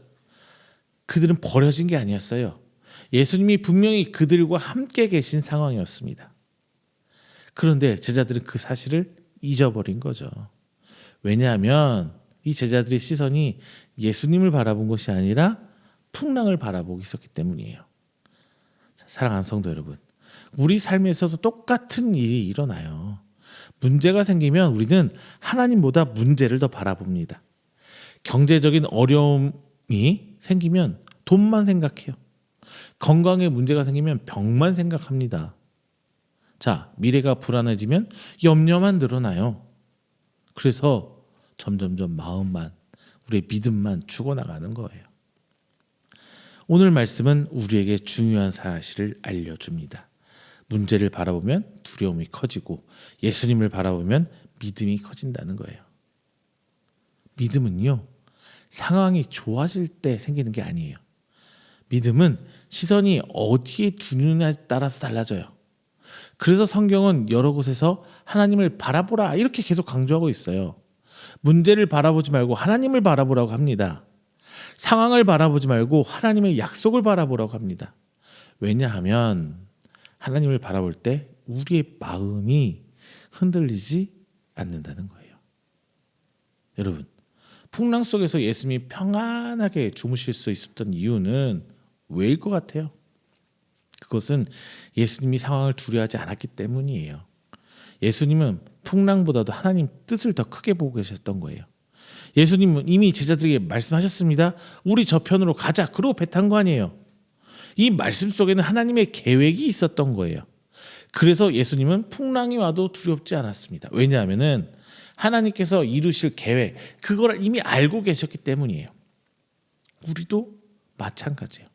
그들은 버려진 게 아니었어요. 예수님이 분명히 그들과 함께 계신 상황이었습니다. 그런데 제자들은 그 사실을 잊어버린 거죠. 왜냐하면 이 제자들의 시선이 예수님을 바라본 것이 아니라 풍랑을 바라보고 있었기 때문이에요. 사랑하는 성도 여러분, 우리 삶에서도 똑같은 일이 일어나요. 문제가 생기면 우리는 하나님보다 문제를 더 바라봅니다. 경제적인 어려움이 생기면 돈만 생각해요. 건강에 문제가 생기면 병만 생각합니다. 자, 미래가 불안해지면 염려만 늘어나요. 그래서 점점점 마음만, 우리의 믿음만 죽어나가는 거예요. 오늘 말씀은 우리에게 중요한 사실을 알려줍니다. 문제를 바라보면 두려움이 커지고 예수님을 바라보면 믿음이 커진다는 거예요. 믿음은요, 상황이 좋아질 때 생기는 게 아니에요. 믿음은 시선이 어디에 두느냐에 따라서 달라져요. 그래서 성경은 여러 곳에서 하나님을 바라보라 이렇게 계속 강조하고 있어요. 문제를 바라보지 말고 하나님을 바라보라고 합니다. 상황을 바라보지 말고 하나님의 약속을 바라보라고 합니다. 왜냐하면 하나님을 바라볼 때 우리의 마음이 흔들리지 않는다는 거예요. 여러분, 풍랑 속에서 예수님이 평안하게 주무실 수 있었던 이유는 왜일 것 같아요? 그것은 예수님이 상황을 두려워하지 않았기 때문이에요. 예수님은 풍랑보다도 하나님 뜻을 더 크게 보고 계셨던 거예요. 예수님은 이미 제자들에게 말씀하셨습니다. 우리 저편으로 가자. 그러고 배 탄 거 아니에요. 이 말씀 속에는 하나님의 계획이 있었던 거예요. 그래서 예수님은 풍랑이 와도 두렵지 않았습니다. 왜냐하면은 하나님께서 이루실 계획, 그걸 이미 알고 계셨기 때문이에요. 우리도 마찬가지예요.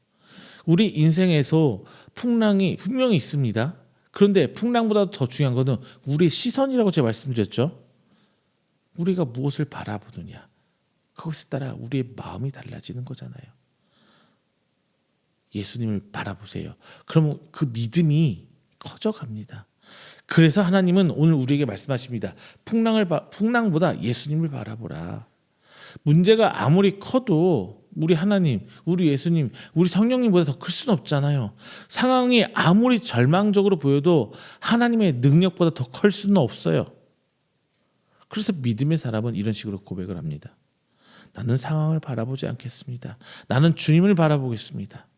우리 인생에서 풍랑이 분명히 있습니다. 그런데 풍랑보다 더 중요한 것은 우리의 시선이라고 제가 말씀드렸죠. 우리가 무엇을 바라보느냐, 그것에 따라 우리의 마음이 달라지는 거잖아요. 예수님을 바라보세요. 그러면 그 믿음이 커져갑니다. 그래서 하나님은 오늘 우리에게 말씀하십니다. 풍랑보다 예수님을 바라보라. 문제가 아무리 커도 우리 하나님, 우리 예수님, 우리 성령님보다 더 클 수는 없잖아요. 상황이 아무리 절망적으로 보여도 하나님의 능력보다 더 클 수는 없어요. 그래서 믿음의 사람은 이런 식으로 고백을 합니다. 나는 상황을 바라보지 않겠습니다. 나는 주님을 바라보겠습니다.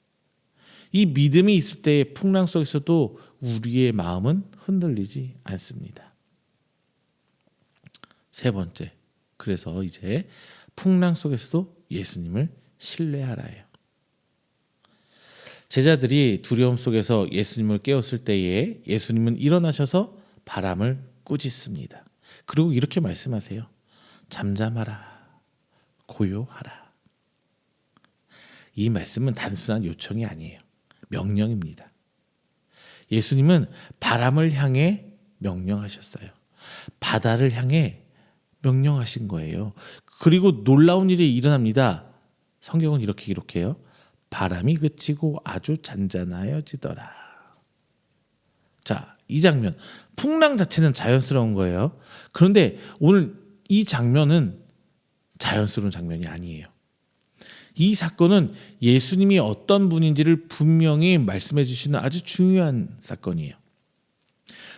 이 믿음이 있을 때의 풍랑 속에서도 우리의 마음은 흔들리지 않습니다. 세 번째, 그래서 이제 풍랑 속에서도 예수님을 신뢰하라예요. 제자들이 두려움 속에서 예수님을 깨웠을 때에 예수님은 일어나셔서 바람을 꾸짖습니다. 그리고 이렇게 말씀하세요. 잠잠하라, 고요하라. 이 말씀은 단순한 요청이 아니에요. 명령입니다. 예수님은 바람을 향해 명령하셨어요. 바다를 향해 명령하신 거예요. 그리고 놀라운 일이 일어납니다. 성경은 이렇게 기록해요. 바람이 그치고 아주 잔잔하여지더라. 자, 이 장면, 풍랑 자체는 자연스러운 거예요. 그런데 오늘 이 장면은 자연스러운 장면이 아니에요. 이 사건은 예수님이 어떤 분인지를 분명히 말씀해 주시는 아주 중요한 사건이에요.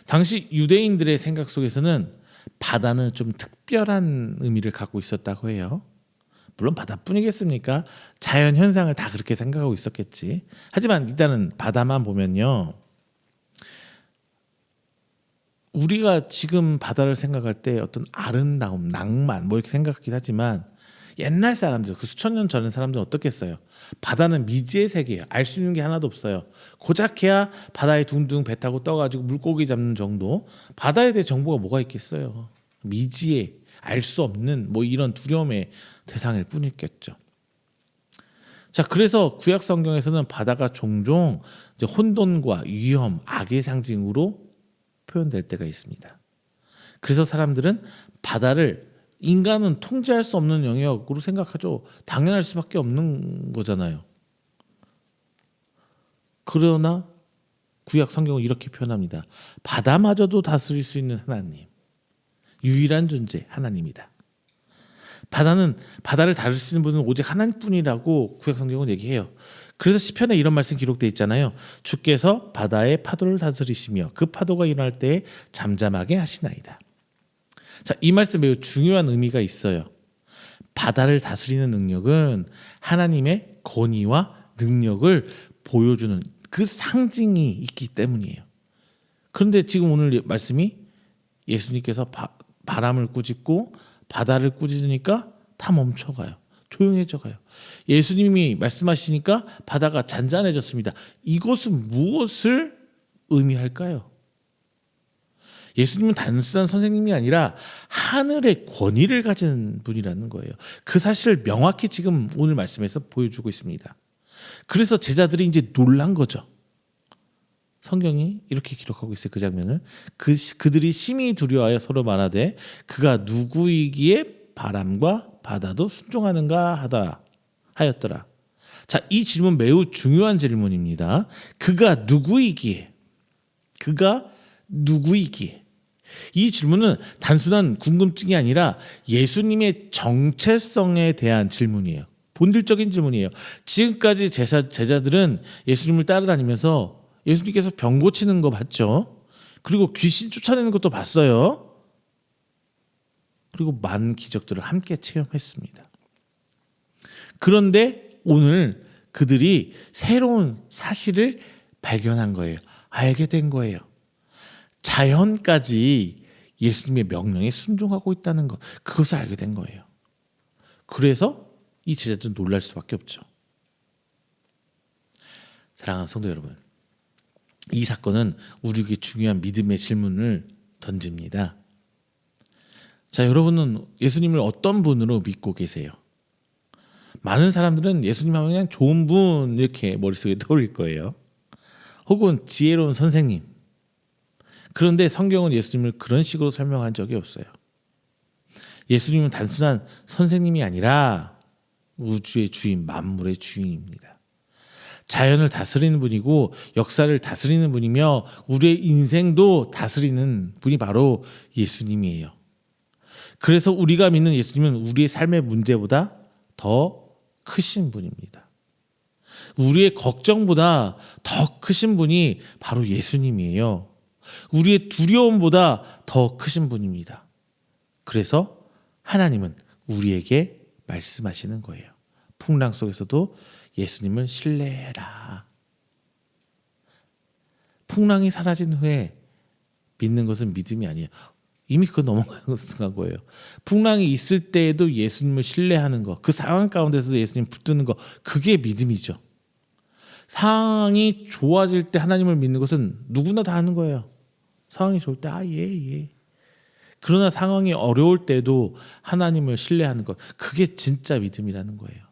당시 유대인들의 생각 속에서는 바다는 좀 특별한 의미를 갖고 있었다고 해요. 물론 바다뿐이겠습니까? 자연 현상을 다 그렇게 생각하고 있었겠지. 하지만 일단은 바다만 보면요, 우리가 지금 바다를 생각할 때 어떤 아름다움, 낭만 뭐 이렇게 생각하긴 하지만 옛날 사람들, 그 수천 년 전의 사람들은 어떻겠어요? 바다는 미지의 세계예요. 알 수 있는 게 하나도 없어요. 고작해야 바다에 둥둥 배 타고 떠가지고 물고기 잡는 정도. 바다에 대해 정보가 뭐가 있겠어요? 미지의, 알 수 없는 뭐 이런 두려움의 대상일 뿐이겠죠. 자, 그래서 구약 성경에서는 바다가 종종 이제 혼돈과 위험, 악의 상징으로 표현될 때가 있습니다. 그래서 사람들은 바다를 인간은 통제할 수 없는 영역으로 생각하죠. 당연할 수밖에 없는 거잖아요. 그러나 구약 성경은 이렇게 표현합니다. 바다마저도 다스릴 수 있는 하나님, 유일한 존재 하나님이다. 바다를 다룰 수 있는 분은 오직 하나님뿐이라고 구약 성경은 얘기해요. 그래서 시편에 이런 말씀 기록되어 있잖아요. 주께서 바다의 파도를 다스리시며 그 파도가 일어날 때에 잠잠하게 하시나이다. 자, 이 말씀 매우 중요한 의미가 있어요. 바다를 다스리는 능력은 하나님의 권위와 능력을 보여주는 그 상징이 있기 때문이에요. 그런데 지금 오늘 말씀이 예수님께서 바람을 꾸짖고 바다를 꾸짖으니까 다 멈춰가요. 조용해져가요. 예수님이 말씀하시니까 바다가 잔잔해졌습니다. 이것은 무엇을 의미할까요? 예수님은 단순한 선생님이 아니라 하늘의 권위를 가진 분이라는 거예요. 그 사실을 명확히 지금 오늘 말씀에서 보여주고 있습니다. 그래서 제자들이 이제 놀란 거죠. 성경이 이렇게 기록하고 있어요. 그 장면을. 그들이 심히 두려워하여 서로 말하되 그가 누구이기에 바람과 바다도 순종하는가 하였더라. 자, 이 질문 매우 중요한 질문입니다. 그가 누구이기에? 이 질문은 단순한 궁금증이 아니라 예수님의 정체성에 대한 질문이에요. 본질적인 질문이에요. 지금까지 제자들은 예수님을 따라다니면서 예수님께서 병 고치는 거 봤죠? 그리고 귀신 쫓아내는 것도 봤어요. 그리고 많은 기적들을 함께 체험했습니다. 그런데 오늘 그들이 새로운 사실을 발견한 거예요. 알게 된 거예요. 자연까지 예수님의 명령에 순종하고 있다는 것, 그것을 알게 된 거예요. 그래서 이 제자들은 놀랄 수밖에 없죠. 사랑하는 성도 여러분, 이 사건은 우리에게 중요한 믿음의 질문을 던집니다. 자, 여러분은 예수님을 어떤 분으로 믿고 계세요? 많은 사람들은 예수님 하면 그냥 좋은 분 이렇게 머릿속에 떠올릴 거예요. 혹은 지혜로운 선생님. 그런데 성경은 예수님을 그런 식으로 설명한 적이 없어요. 예수님은 단순한 선생님이 아니라 우주의 주인, 만물의 주인입니다. 자연을 다스리는 분이고 역사를 다스리는 분이며 우리의 인생도 다스리는 분이 바로 예수님이에요. 그래서 우리가 믿는 예수님은 우리의 삶의 문제보다 더 크신 분입니다. 우리의 걱정보다 더 크신 분이 바로 예수님이에요. 우리의 두려움보다 더 크신 분입니다. 그래서 하나님은 우리에게 말씀하시는 거예요. 풍랑 속에서도 예수님을 신뢰해라. 풍랑이 사라진 후에 믿는 것은 믿음이 아니에요. 이미 그거 넘어간 거예요. 풍랑이 있을 때에도 예수님을 신뢰하는 것, 그 상황 가운데서도 예수님 붙드는 것, 그게 믿음이죠. 상황이 좋아질 때 하나님을 믿는 것은 누구나 다 하는 거예요. 상황이 좋을 때 예. 그러나 상황이 어려울 때도 하나님을 신뢰하는 것, 그게 진짜 믿음이라는 거예요.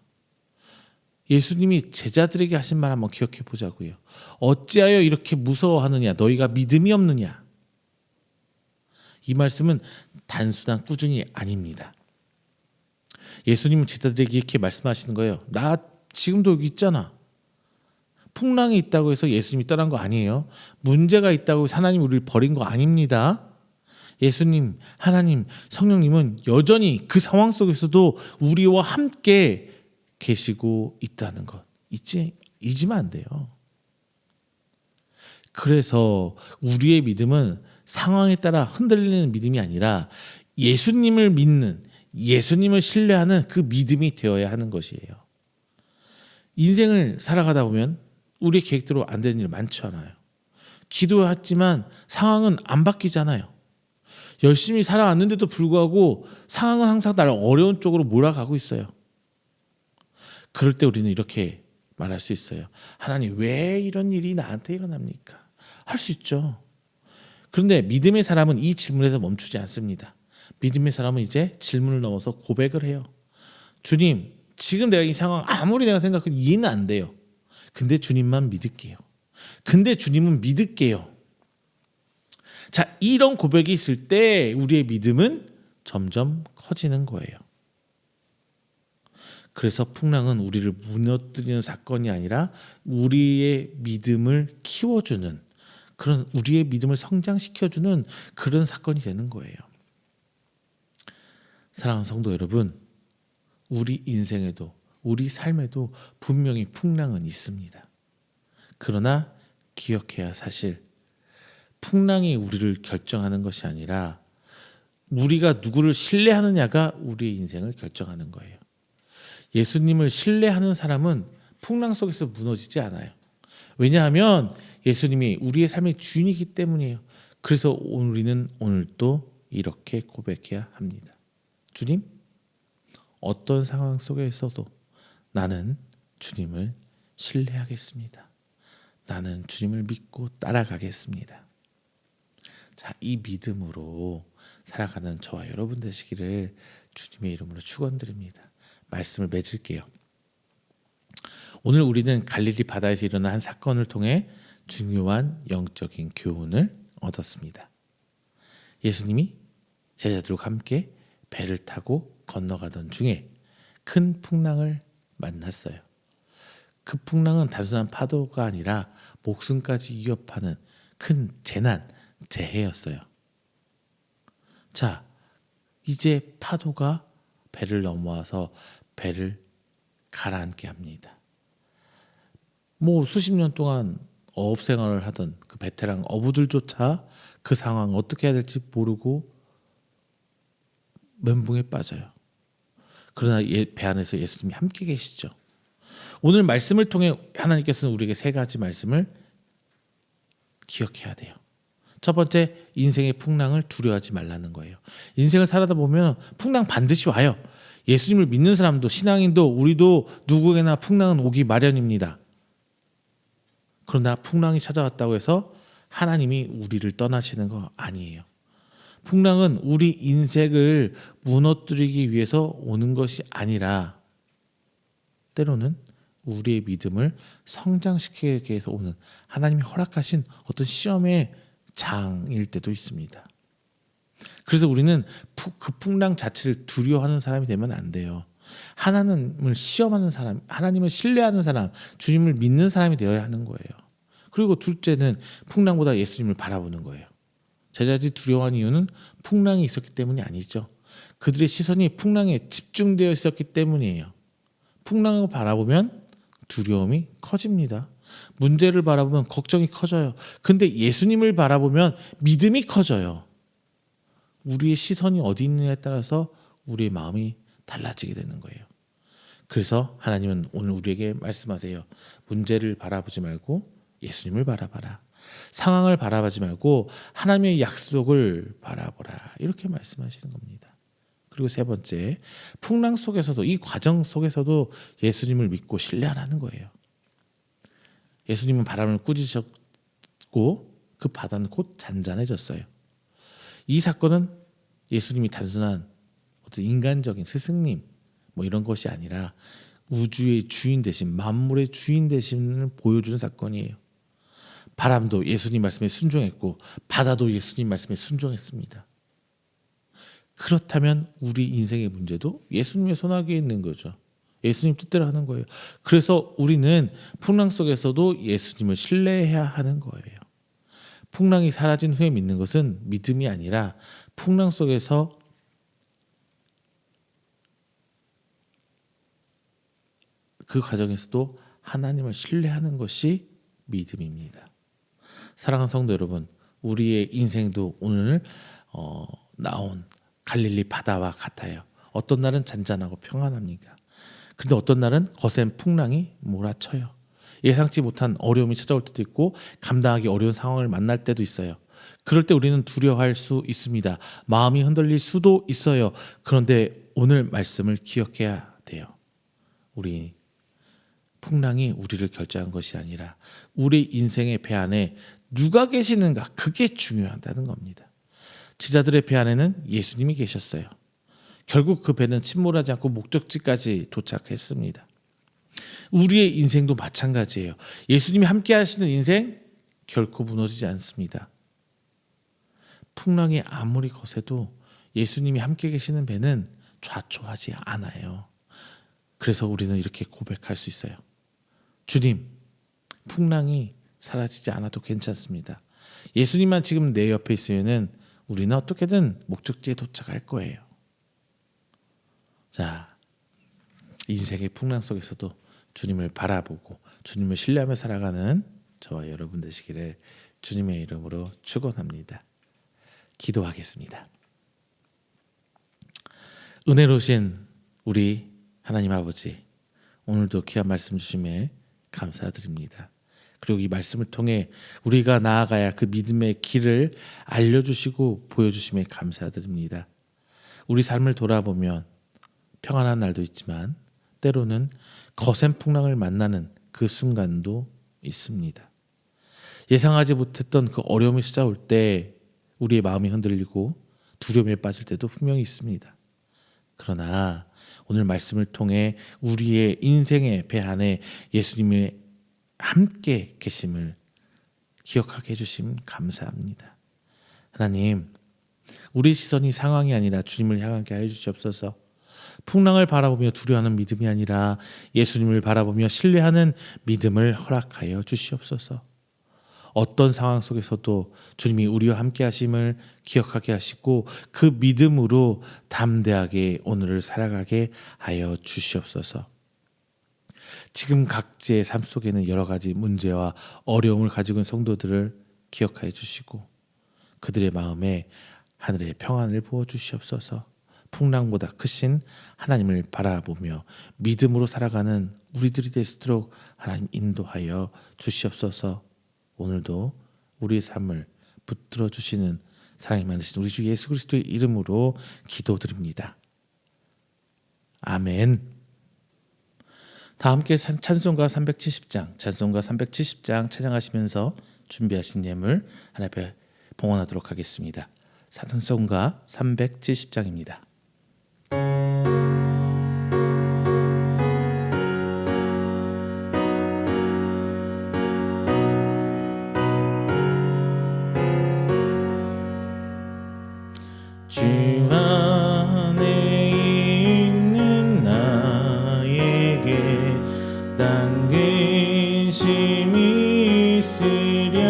예수님이 제자들에게 하신 말 한번 기억해 보자고요. 어찌하여 이렇게 무서워하느냐? 너희가 믿음이 없느냐? 이 말씀은 단순한 꾸중이 아닙니다. 예수님은 제자들에게 이렇게 말씀하시는 거예요. 나 지금도 여기 있잖아. 풍랑이 있다고 해서 예수님이 떠난 거 아니에요. 문제가 있다고 해서 하나님 우리를 버린 거 아닙니다. 예수님, 하나님, 성령님은 여전히 그 상황 속에서도 우리와 함께 계시고 있다는 것 잊으면 안 돼요. 그래서 우리의 믿음은 상황에 따라 흔들리는 믿음이 아니라 예수님을 믿는, 예수님을 신뢰하는 그 믿음이 되어야 하는 것이에요. 인생을 살아가다 보면 우리의 계획대로 안 되는 일 많지 않아요. 기도했지만 상황은 안 바뀌잖아요. 열심히 살아왔는데도 불구하고 상황은 항상 나를 어려운 쪽으로 몰아가고 있어요. 그럴 때 우리는 이렇게 말할 수 있어요. 하나님, 왜 이런 일이 나한테 일어납니까? 할 수 있죠. 그런데 믿음의 사람은 이 질문에서 멈추지 않습니다. 믿음의 사람은 이제 질문을 넘어서 고백을 해요. 주님, 지금 내가 이 상황 아무리 내가 생각해도 이해는 안 돼요. 근데 주님만 믿을게요. 근데 주님은 믿을게요. 자, 이런 고백이 있을 때 우리의 믿음은 점점 커지는 거예요. 그래서 풍랑은 우리를 무너뜨리는 사건이 아니라 우리의 믿음을 키워주는, 그런 우리의 믿음을 성장시켜주는 그런 사건이 되는 거예요. 사랑하는 성도 여러분, 우리 인생에도 우리 삶에도 분명히 풍랑은 있습니다. 그러나 기억해야 할 사실, 풍랑이 우리를 결정하는 것이 아니라 우리가 누구를 신뢰하느냐가 우리의 인생을 결정하는 거예요. 예수님을 신뢰하는 사람은 풍랑 속에서 무너지지 않아요. 왜냐하면 예수님이 우리의 삶의 주인이기 때문이에요. 그래서 우리는 오늘도 이렇게 고백해야 합니다. 주님, 어떤 상황 속에서도 나는 주님을 신뢰하겠습니다. 나는 주님을 믿고 따라가겠습니다. 자, 이 믿음으로 살아가는 저와 여러분 되시기를 주님의 이름으로 축원드립니다. 말씀을 맺을게요. 오늘 우리는 갈릴리 바다에서 일어난 한 사건을 통해 중요한 영적인 교훈을 얻었습니다. 예수님이 제자들과 함께 배를 타고 건너가던 중에 큰 풍랑을 만났어요. 그 풍랑은 단순한 파도가 아니라 목숨까지 위협하는 큰 재난, 재해였어요. 자, 이제 파도가 배를 넘어와서 배를 가라앉게 합니다. 수십 년 동안 어업 생활을 하던 그 베테랑 어부들조차 그 상황을 어떻게 해야 될지 모르고 멘붕에 빠져요. 그러나 배 안에서 예수님이 함께 계시죠. 오늘 말씀을 통해 하나님께서는 우리에게 세 가지 말씀을 기억해야 돼요. 첫 번째, 인생의 풍랑을 두려워하지 말라는 거예요. 인생을 살아다 보면 풍랑 반드시 와요. 예수님을 믿는 사람도, 신앙인도, 우리도 누구에게나 풍랑은 오기 마련입니다. 그러나 풍랑이 찾아왔다고 해서 하나님이 우리를 떠나시는 거 아니에요. 풍랑은 우리 인생을 무너뜨리기 위해서 오는 것이 아니라 때로는 우리의 믿음을 성장시키기 위해서 오는 하나님이 허락하신 어떤 시험의 장일 때도 있습니다. 그래서 우리는 그 풍랑 자체를 두려워하는 사람이 되면 안 돼요. 하나님을 시험하는 사람, 하나님을 신뢰하는 사람, 주님을 믿는 사람이 되어야 하는 거예요. 그리고 둘째는 풍랑보다 예수님을 바라보는 거예요. 제자들이 두려워한 이유는 풍랑이 있었기 때문이 아니죠. 그들의 시선이 풍랑에 집중되어 있었기 때문이에요. 풍랑을 바라보면 두려움이 커집니다. 문제를 바라보면 걱정이 커져요. 근데 예수님을 바라보면 믿음이 커져요. 우리의 시선이 어디 있느냐에 따라서 우리의 마음이 달라지게 되는 거예요. 그래서 하나님은 오늘 우리에게 말씀하세요. 문제를 바라보지 말고 예수님을 바라봐라. 상황을 바라보지 말고 하나님의 약속을 바라보라. 이렇게 말씀하시는 겁니다. 그리고 세 번째, 풍랑 속에서도, 이 과정 속에서도 예수님을 믿고 신뢰하라는 거예요. 예수님은 바람을 꾸짖으셨고 그 바다는 곧 잔잔해졌어요. 이 사건은 예수님이 단순한 어떤 인간적인 스승님 뭐 이런 것이 아니라 우주의 주인 되신, 만물의 주인 되심을 보여주는 사건이에요. 바람도 예수님 말씀에 순종했고 바다도 예수님 말씀에 순종했습니다. 그렇다면 우리 인생의 문제도 예수님의 손아귀에 있는 거죠. 예수님 뜻대로 하는 거예요. 그래서 우리는 풍랑 속에서도 예수님을 신뢰해야 하는 거예요. 풍랑이 사라진 후에 믿는 것은 믿음이 아니라 풍랑 속에서 그 과정에서도 하나님을 신뢰하는 것이 믿음입니다. 사랑하는 성도 여러분, 우리의 인생도 오늘 나온 갈릴리 바다와 같아요. 어떤 날은 잔잔하고 평안합니다. 근데 어떤 날은 거센 풍랑이 몰아쳐요. 예상치 못한 어려움이 찾아올 때도 있고 감당하기 어려운 상황을 만날 때도 있어요. 그럴 때 우리는 두려워할 수 있습니다. 마음이 흔들릴 수도 있어요. 그런데 오늘 말씀을 기억해야 돼요. 우리 풍랑이 우리를 결정한 것이 아니라 우리 인생의 배 안에 누가 계시는가, 그게 중요하다는 겁니다. 제자들의 배 안에는 예수님이 계셨어요. 결국 그 배는 침몰하지 않고 목적지까지 도착했습니다. 우리의 인생도 마찬가지예요. 예수님이 함께 하시는 인생 결코 무너지지 않습니다. 풍랑이 아무리 거세도 예수님이 함께 계시는 배는 좌초하지 않아요. 그래서 우리는 이렇게 고백할 수 있어요. 주님, 풍랑이 사라지지 않아도 괜찮습니다. 예수님만 지금 내 옆에 있으면은 우리는 어떻게든 목적지에 도착할 거예요. 자, 인생의 풍랑 속에서도 주님을 바라보고 주님을 신뢰하며 살아가는 저와 여러분 되시기를 주님의 이름으로 축원합니다. 기도하겠습니다. 은혜로우신 우리 하나님 아버지, 오늘도 귀한 말씀 주심에 감사드립니다. 그리고 이 말씀을 통해 우리가 나아가야 할 그 믿음의 길을 알려주시고 보여주심에 감사드립니다. 우리 삶을 돌아보면 평안한 날도 있지만 때로는 거센 풍랑을 만나는 그 순간도 있습니다. 예상하지 못했던 그 어려움이 찾아올 때 우리의 마음이 흔들리고 두려움에 빠질 때도 분명히 있습니다. 그러나 오늘 말씀을 통해 우리의 인생의 배 안에 예수님의 함께 계심을 기억하게 해주심 감사합니다. 하나님, 우리 시선이 상황이 아니라 주님을 향하게 해 주시옵소서. 풍랑을 바라보며 두려워하는 믿음이 아니라 예수님을 바라보며 신뢰하는 믿음을 허락하여 주시옵소서. 어떤 상황 속에서도 주님이 우리와 함께 하심을 기억하게 하시고 그 믿음으로 담대하게 오늘을 살아가게 하여 주시옵소서. 지금 각자의 삶 속에는 여러 가지 문제와 어려움을 가지고 있는 성도들을 기억하여 주시고 그들의 마음에 하늘의 평안을 부어 주시옵소서. 풍랑보다 크신 하나님을 바라보며 믿음으로 살아가는 우리들이 될 수 있도록 하나님 인도하여 주시옵소서. 오늘도 우리의 삶을 붙들어 주시는 사랑이 많으신 우리 주 예수 그리스도의 이름으로 기도드립니다. 아멘. 다 함께 찬송가 370장 찬양하시면서 준비하신 예물 하나님 앞에 봉헌하도록 하겠습니다. 찬송가 370장입니다. 주 안에 있는 나에게 딴 근심이 있으랴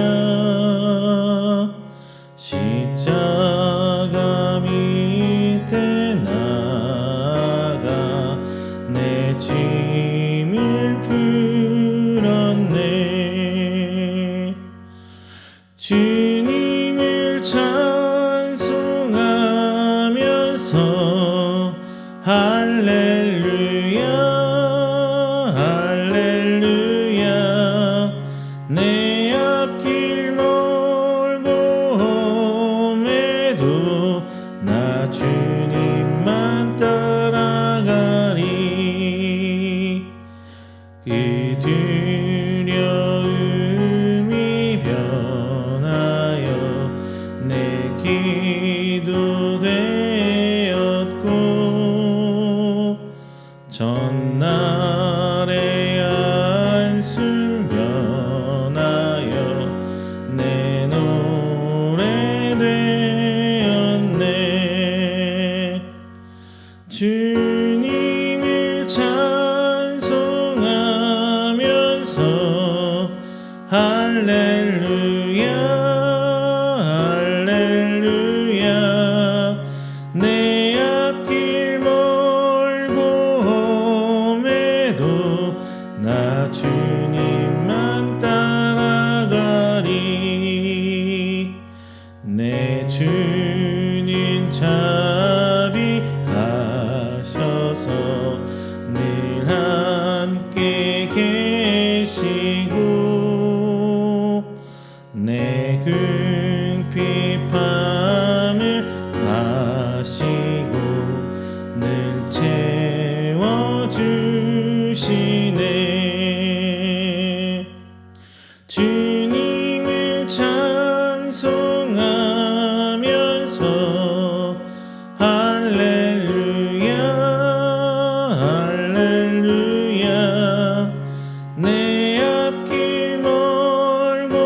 십자가 밑에 나가 내 짐을 풀었네. 주님을 찬송하면서 할렐루야 할렐루야 내 앞길 멀고 험해도 나 주님만 따라가리. 그 두려움이 변하여 내 기도 되었고 전날의 안숨 변하여 내 노래 되었네. 주님을 찬송하면서 할렐루야 할렐루야 내 앞길 멀고 험해도 나 주님만 따라가리. 내 주님 자비하셔서 늘 함께 계시고 내 궁핍함을 아시고 늘 채워주시네. 주님을 찬송하면서 할렐루야 할렐루야 내 앞길 멀고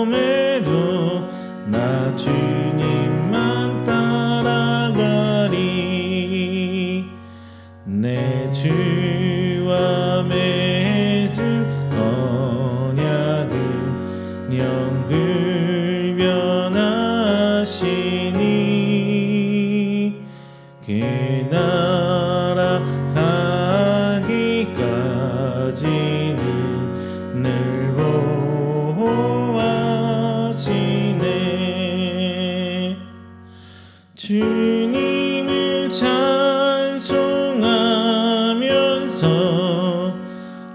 험해도 나 주님만 따라가리. 내 주와 맺은 언약은 영을 변하시니 그 나라 가기까지는 늘 보호하시네. 주님을 찬송하면서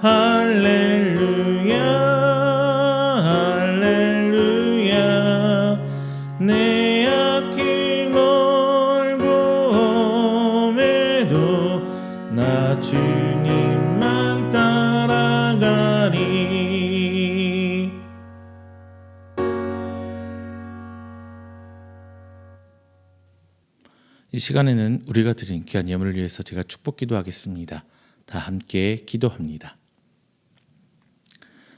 할렐루야 할렐루야 내 앞길 멀고 험해도 나 주님만 따라가리. 이 시간에는 우리가 드린 귀한 예물을 위해서 제가 축복 기도하겠습니다. 다 함께 기도합니다.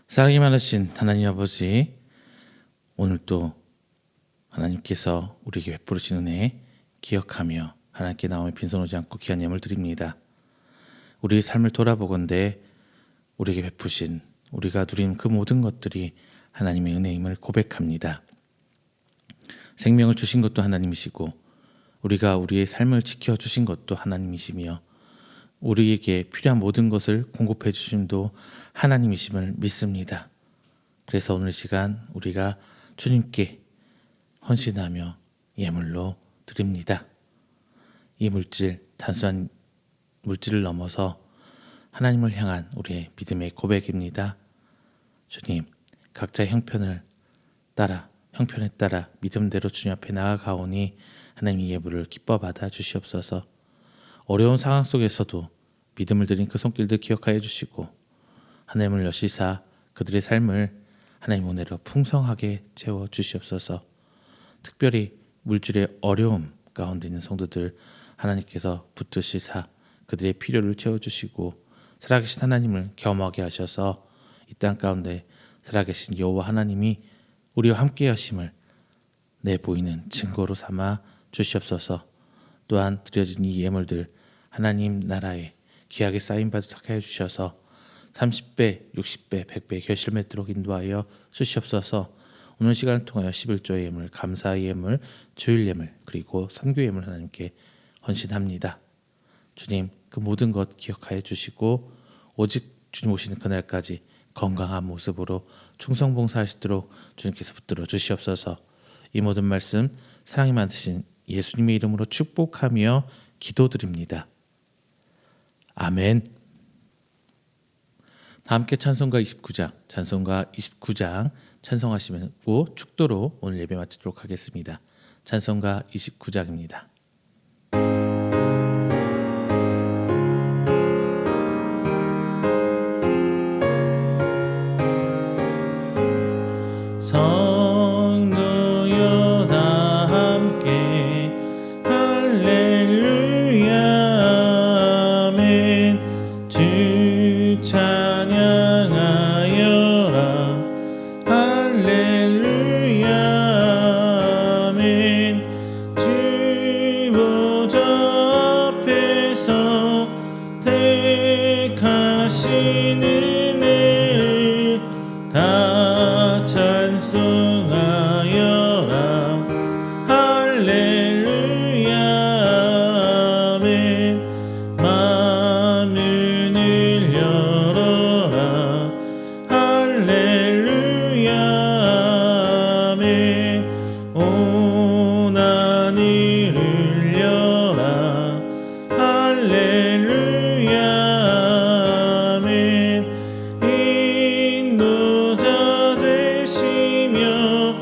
사랑이 많으신 하나님 아버지, 오늘 또 하나님께서 우리에게 베풀으신 은혜 기억하며 하나님께 나오며 빈손 오지 않고 귀한 예물 드립니다. 우리의 삶을 돌아보건대 우리에게 베푸신 우리가 누린 그 모든 것들이 하나님의 은혜임을 고백합니다. 생명을 주신 것도 하나님이시고 우리가 우리의 삶을 지켜주신 것도 하나님이시며 우리에게 필요한 모든 것을 공급해 주심도 하나님이심을 믿습니다. 그래서 오늘 시간 우리가 주님께 헌신하며 예물로 드립니다. 이 물질, 단순한 물질을 넘어서 하나님을 향한 우리의 믿음의 고백입니다. 주님, 각자의 형편에 따라 믿음대로 주님 앞에 나아가오니 하나님 이 예물을 기뻐 받아 주시옵소서. 어려운 상황 속에서도 믿음을 드린 그 손길들 기억하여 주시고 하나님을 여시사 그들의 삶을 하나님 은혜로 풍성하게 채워 주시옵소서. 특별히 물질의 어려움 가운데 있는 성도들 하나님께서 붙드시사 그들의 필요를 채워주시고 살아계신 하나님을 경험하게 하셔서 이 땅 가운데 살아계신 여호와 하나님이 우리와 함께 하심을 내보이는 증거로 삼아 주시옵소서. 또한 드려진 이 예물들 하나님 나라에 귀하게 쌓임받게 하여 주셔서 30배, 60배, 100배 결실 맺도록 인도하여 주시옵소서. 오늘 시간을 통하여 11조의 예물, 감사의 예물, 주일 예물, 그리고 선교 예물 하나님께 헌신합니다. 주님, 그 모든 것 기억하여 주시고 오직 주님 오시는 그날까지 건강한 모습으로 충성봉사하시도록 주님께서 붙들어 주시옵소서. 이 모든 말씀 사랑이 많으신 예수님의 이름으로 축복하며 기도드립니다. 아멘. 다 함께 찬송가 29장 찬송하시고 축도로 오늘 예배 마치도록 하겠습니다. 찬송가 29장입니다. 성도여 다 함께 할렐루야 아멘. 주 찬양하여라 할렐루야 아멘. 주 보좌 앞에서 택하신 은혜를 다 찬송하여라 할렐루야 아멘. 마음을 열어라 할렐루야 아멘. 온 하늘을 열라 할렐루야 아멘. 인도자 되시며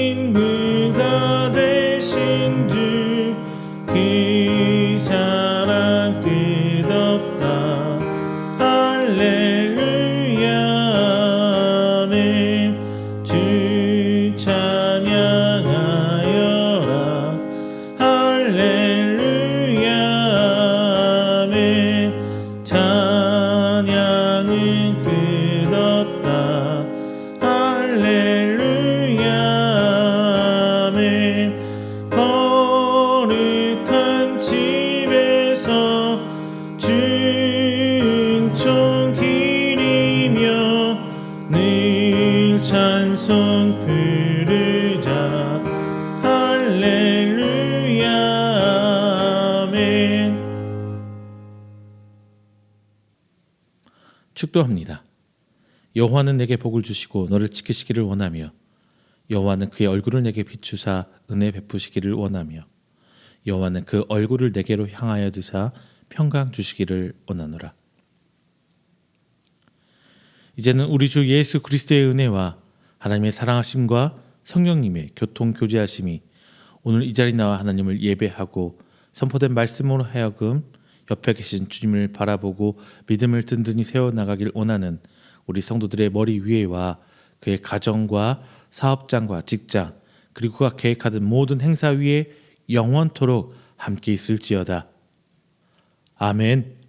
친구가 되신 주 그 사랑 끝없다 할렐루야 아멘. 주 찬양하여라 할렐루야 아멘. 찬양은 끝없다 할렐루야 아멘. 거룩한 집에서 은총 기리며 늘 찬송 부르자 할렐루야 아멘. 축도합니다. 여호와는 내게 복을 주시고 너를 지키시기를 원하며 여호와는 그의 얼굴을 내게 비추사 은혜 베푸시기를 원하며 여호와는 그 얼굴을 내게로 향하여 드사 평강 주시기를 원하노라. 이제는 우리 주 예수 그리스도의 은혜와 하나님의 사랑하심과 성령님의 교통 교제하심이 오늘 이 자리 나와 하나님을 예배하고 선포된 말씀으로 하여금 옆에 계신 주님을 바라보고 믿음을 든든히 세워나가길 원하는 우리 성도들의 머리 위에와 그의 가정과 사업장과 직장 그리고 그가 계획하던 모든 행사 위에 영원토록 함께 있을지어다. 아멘.